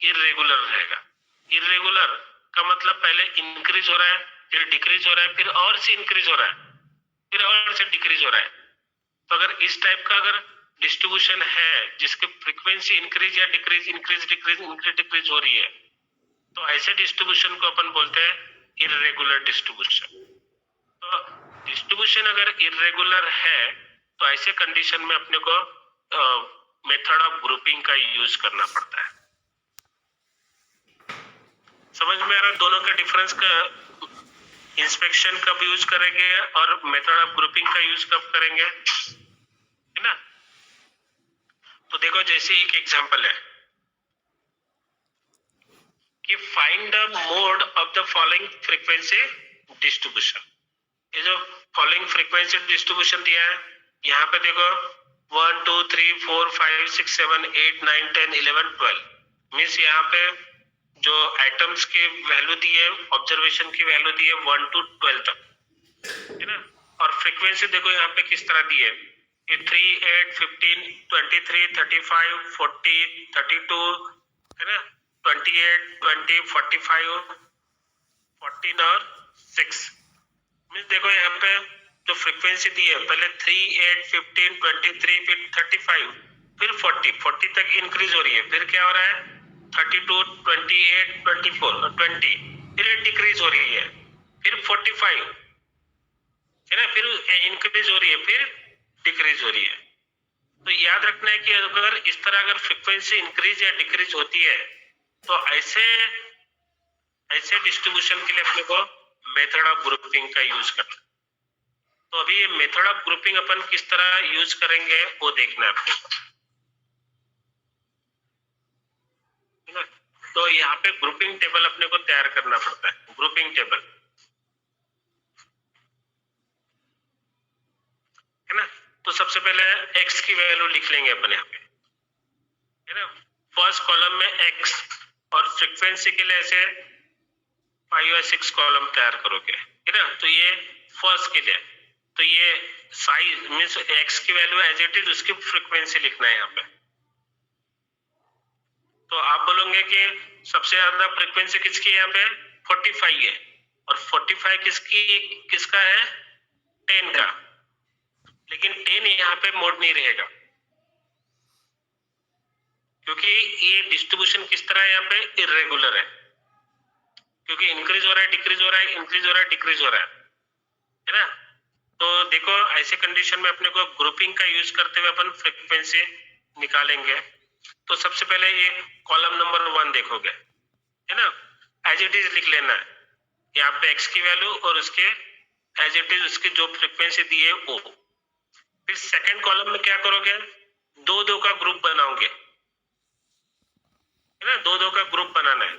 इरेगुलर रहेगा। इरेगुलर का मतलब पहले इंक्रीज हो रहा है, फिर डिक्रीज हो रहा है, फिर और से इंक्रीज हो रहा है, फिर और से डिक्रीज हो रहा है। तो अगर इस टाइप का अगर डिस्ट्रीब्यूशन है जिसकी फ्रीक्वेंसी इंक्रीज या डिक्रीज, इंक्रीज डिक्रीज हो रही है, तो ऐसे डिस्ट्रीब्यूशन को अपन बोलते हैं इरेगुलर डिस्ट्रीब्यूशन। तो डिस्ट्रीब्यूशन अगर इरेगुलर है तो ऐसे कंडीशन में अपने को मेथड ऑफ ग्रुपिंग का यूज करना पड़ता है। समझ में आ रहा है दोनों का डिफरेंस का, इंस्पेक्शन कब यूज करेंगे और मेथड ऑफ ग्रुपिंग का यूज कब करेंगे, है ना। तो देखो जैसे एक एग्जांपल है कि find the mode of the following frequency distribution. ये जो फॉलोइंग फ्रीक्वेंसी डिस्ट्रीब्यूशन दिया है, यहाँ पे देखो 1, 2, 3, 4, 5, 6, 7, 8, 9, 10, 11, 12 मीन्स यहाँ पे जो एटम्स की वैल्यू दी है, ऑब्जर्वेशन की वैल्यू दी है 1 to 12 तक, है ना। और फ्रीक्वेंसी देखो यहाँ पे किस तरह दी है, ये 3, 8, 15, 23, 35, 40, 32, है ना, 28, 20, 45, 14 और 6 मीन्स देखो यहाँ पे जो फ्रीक्वेंसी दी है पहले 3, 8, 15, 23, फिर 35, फिर 40 तक इंक्रीज हो रही है, फिर क्या हो रहा है 32, 28, 24 और 20, फिर डिक्रीज हो रही है, फिर 45, है ना, फिर इंक्रीज हो रही है, फिर डिक्रीज हो रही है। तो याद रखना है कि अगर इस तरह अगर फ्रीक्वेंसी इंक्रीज या डिक्रीज होती है तो ऐसे डिस्ट्रीब्यूशन के लिए अपने को मेथड ऑफ ग्रुपिंग का यूज करना। तो अभी ये मेथड ऑफ ग्रुपिंग अपन किस तरह यूज करेंगे वो देखना है अपने को, है ना। तो यहाँ पे ग्रुपिंग टेबल अपने को तैयार करना पड़ता है, ग्रुपिंग टेबल, है ना। तो सबसे पहले x की वैल्यू लिख लेंगे अपन यहाँ पे, है ना। फर्स्ट कॉलम में x और फ्रीक्वेंसी के लिए ऐसे 5 या 6 कॉलम तैयार करोगे, है ना। तो ये फर्स्ट के लिए, तो ये साइज मीन्स x की वैल्यू एज इट इज उसकी फ्रीक्वेंसी लिखना है यहाँ पे। तो आप बोलोगे कि सबसे ज्यादा फ्रीक्वेंसी किसकी है यहाँ पे, 45 है, और 45 किसका है, 10 का, लेकिन 10 यहाँ पे मोड नहीं रहेगा क्योंकि ये डिस्ट्रीब्यूशन किस तरह है यहाँ पे, इरेगुलर है, क्योंकि इंक्रीज हो रहा है, डिक्रीज हो रहा है, इंक्रीज हो रहा है, डिक्रीज हो रहा है ना। तो देखो ऐसे कंडीशन में अपने को ग्रुपिंग का यूज करते हुए अपन फ्रीक्वेंसी निकालेंगे। तो सबसे पहले ये कॉलम नंबर 1 देखोगे, है ना, एज इट इज लिख लेना है यहाँ पे x की वैल्यू और उसके एज इट इज उसकी जो फ्रीक्वेंसी दी है वो। फिर सेकंड कॉलम में क्या करोगे, दो दो का ग्रुप बनाओगे, है ना, दो दो का ग्रुप बनाना है।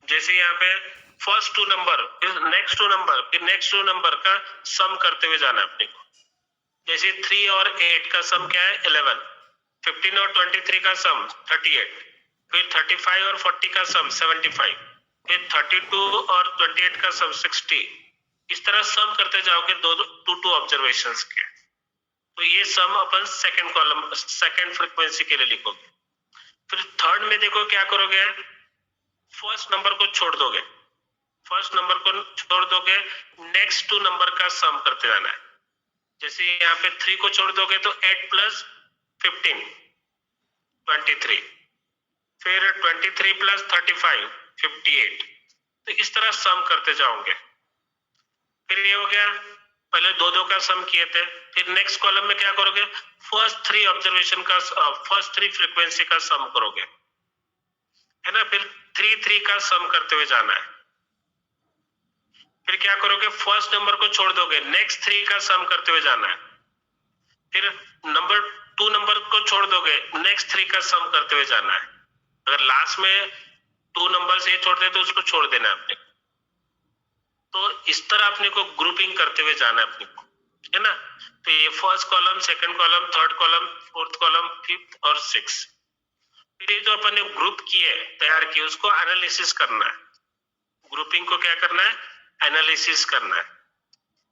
जैसे यहाँ पे फर्स्ट टू नंबर, फिर नेक्स्ट टू नंबर, फिर नेक्स्ट टू नंबर का सम करते हुए जाना है अपने को। जैसे 3 और 8 का सम क्या है 11, 15 और 23 का सम 38, फिर 35 और 40 का सम 75, फिर 32 और 28 का सम 60। इस तरह सम करते जाओगे दो टू ऑब्जर्वेशंस के। तो ये सम अपन सेकंड कॉलम सेकंड फ्रीक्वेंसी के लिए लिखोगे। फिर थर्ड में देखो क्या करोगे, फर्स्ट नंबर को छोड़ दोगे, फर्स्ट नंबर को छोड़ दोगे, नेक्स्ट टू नंबर का सम करते जाना है। जैसे यहाँ पे 3 को छोड़ दोगे तो 8 प्लस 15 23, फिर 23 प्लस 35 58। तो इस तरह सम करते जाओगे। फिर ये हो गया, पहले दो दो का सम किए थे। फिर नेक्स्ट कॉलम में क्या करोगे, फर्स्ट 3 ऑब्जर्वेशन का फर्स्ट 3 फ्रीक्वेंसी का सम करोगे, है ना। फिर 3 3 का सम करते हुए जाना है। फिर क्या करोगे, फर्स्ट नंबर को छोड़ दोगे, नेक्स्ट 3 का सम करते हुए जाना है। फिर नंबर 2 नंबर को छोड़ दोगे, नेक्स्ट 3 का सम करते हुए जाना है। अगर लास्ट में 2 नंबर से छोड़ दे तो उसको छोड़ देना है अपने। तो इस तरह अपने को ग्रुपिंग करते हुए जाना है अपने को, है ना। तो ये first column, second column, third column, fourth column, fifth और सिक्स। फिर ये जो अपन ने ग्रुप किए तैयार किए उसको एनालिसिस करना है। ग्रुपिंग को क्या करना है, एनालिसिस करना है।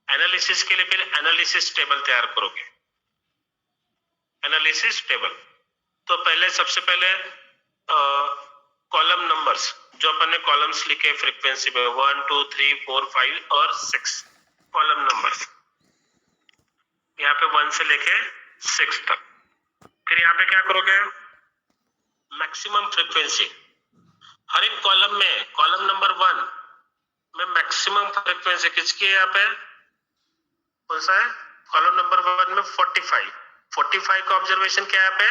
एनालिसिस के लिए फिर एनालिसिस टेबल तैयार करोगे, एनालिसिस टेबल। तो पहले सबसे पहले कॉलम नंबर्स जो अपन ने कॉलम्स लिखे फ्रीक्वेंसी में 1 2 3 4 5 और 6 कॉलम नंबर्स, यहाँ पे 1 से लेके 6 तक। फिर यहाँ पे क्या करोगे, मैक्सिमम फ्रीक्वेंसी हर एक कॉलम में, कॉलम नंबर 1 में मैक्सिमम फ्रीक्वेंसी किसकी है, यहाँ पे कौन सा है, कॉलम नंबर 1 में 45 का ऑब्जर्वेशन क्या है यहाँ पे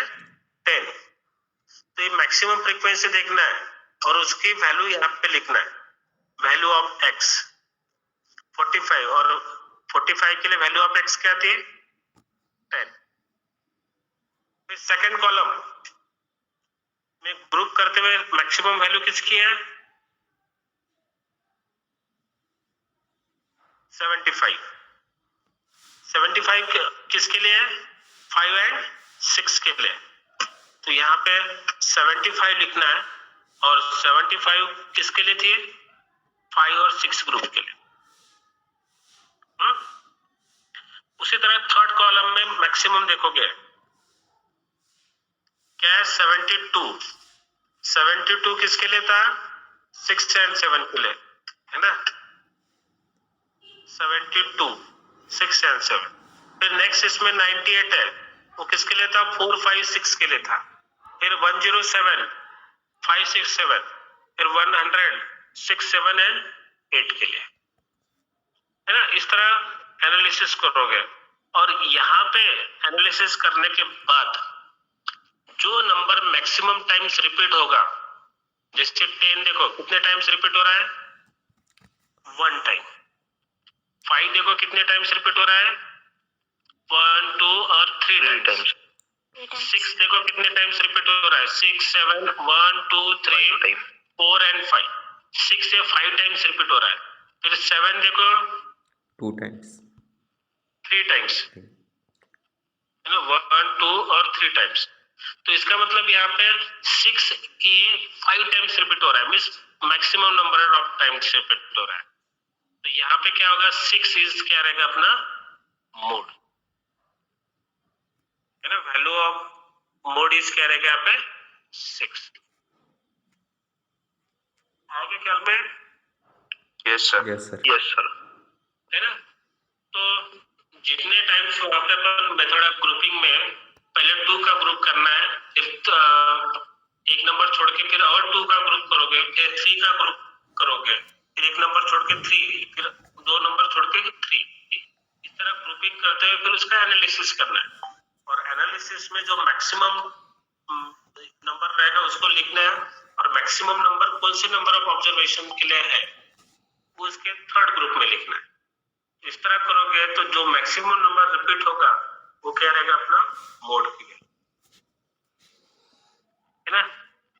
10। तो ये मैक्सिमम फ्रीक्वेंसी देखना है और उसकी वैल्यू यहाँ पे लिखना है, वैल्यू ऑफ एक्स 45, और 45 के लिए वैल्यू ऑफ एक्स क्या थी 10। फिर सेकंड कॉलम में ग्रुप करते हुए मैक्सिमम वैल्यू किसकी है 75 किसके लिए है 5 एंड 6 के लिए। तो यहाँ पे 75 लिखना है और 75 किसके लिए थी 5 और 6 ग्रुप के लिए। उसी तरह थर्ड कॉलम में मैक्सिमम देखोगे क्या है 72 किसके लिए था 6 एंड 7 के लिए, है ना। 72 6 एंड 7। फिर नेक्स्ट इसमें 98 है, वो किसके लिए था 4 5 6 के लिए था। फिर 107 5 6 7, फिर 100 6 7 एंड 8 के लिए, है ना। इस तरह एनालिसिस करोगे और यहाँ पे एनालिसिस करने के बाद जो नंबर मैक्सिमम टाइम्स रिपीट होगा, जैसे 10 देखो कितने टाइम्स रिपीट हो रहा है 1 टाइम। 5 देखो कितने टाइम्स रिपीट हो रहा है 1 2 और 3 टाइम्स। 6 देखो कितने टाइम्स रिपीट हो रहा है 6 7 1 2 3 4 एंड 5, 6 से 5 टाइम्स रिपीट हो रहा है। फिर 7 देखो 2 टाइम्स 3 टाइम्स, है ना 1 2 और 3 टाइम्स। तो इसका मतलब यहाँ पे 6 की 5 टाइम्स रिपीट हो रहा है, means maximum number of times repeat हो रहा है। तो यहाँ पे क्या होगा 6 इज क्या रहेगा अपना मोड, है ना। वैल्यू ऑफ मोड इज क्या रहेगा यहाँ पे 6। आगे ख्याल में yes sir, yes sir yes sir, है ना। तो जितने टाइम्स वहां पे अपन मेथड ऑफ ग्रुपिंग में पहले 2 का ग्रुप करना है, फिर एक नंबर छोड़ के फिर और 2 का ग्रुप करोगे, फिर 3 का ग्रुप करोगे, फिर एक नंबर छोड़ के 3, फिर 2 नंबर छोड़ के 3। इस तरह ग्रुपिंग करते हुए फिर उसका एनालिसिस करना है और एनालिसिस में जो मैक्सिमम नंबर रहेगा उसको लिखना है और और मैक्सिमम नंबर कौन से नंबर ऑफ ऑब्जर्वेशन के लिए है वो इसके थर्ड ग्रुप में लिखना है। इस तरह करोगे तो जो मैक्सिमम नंबर रिपीट होगा वो क्या रहेगा अपना मोड क्लियर, है ना।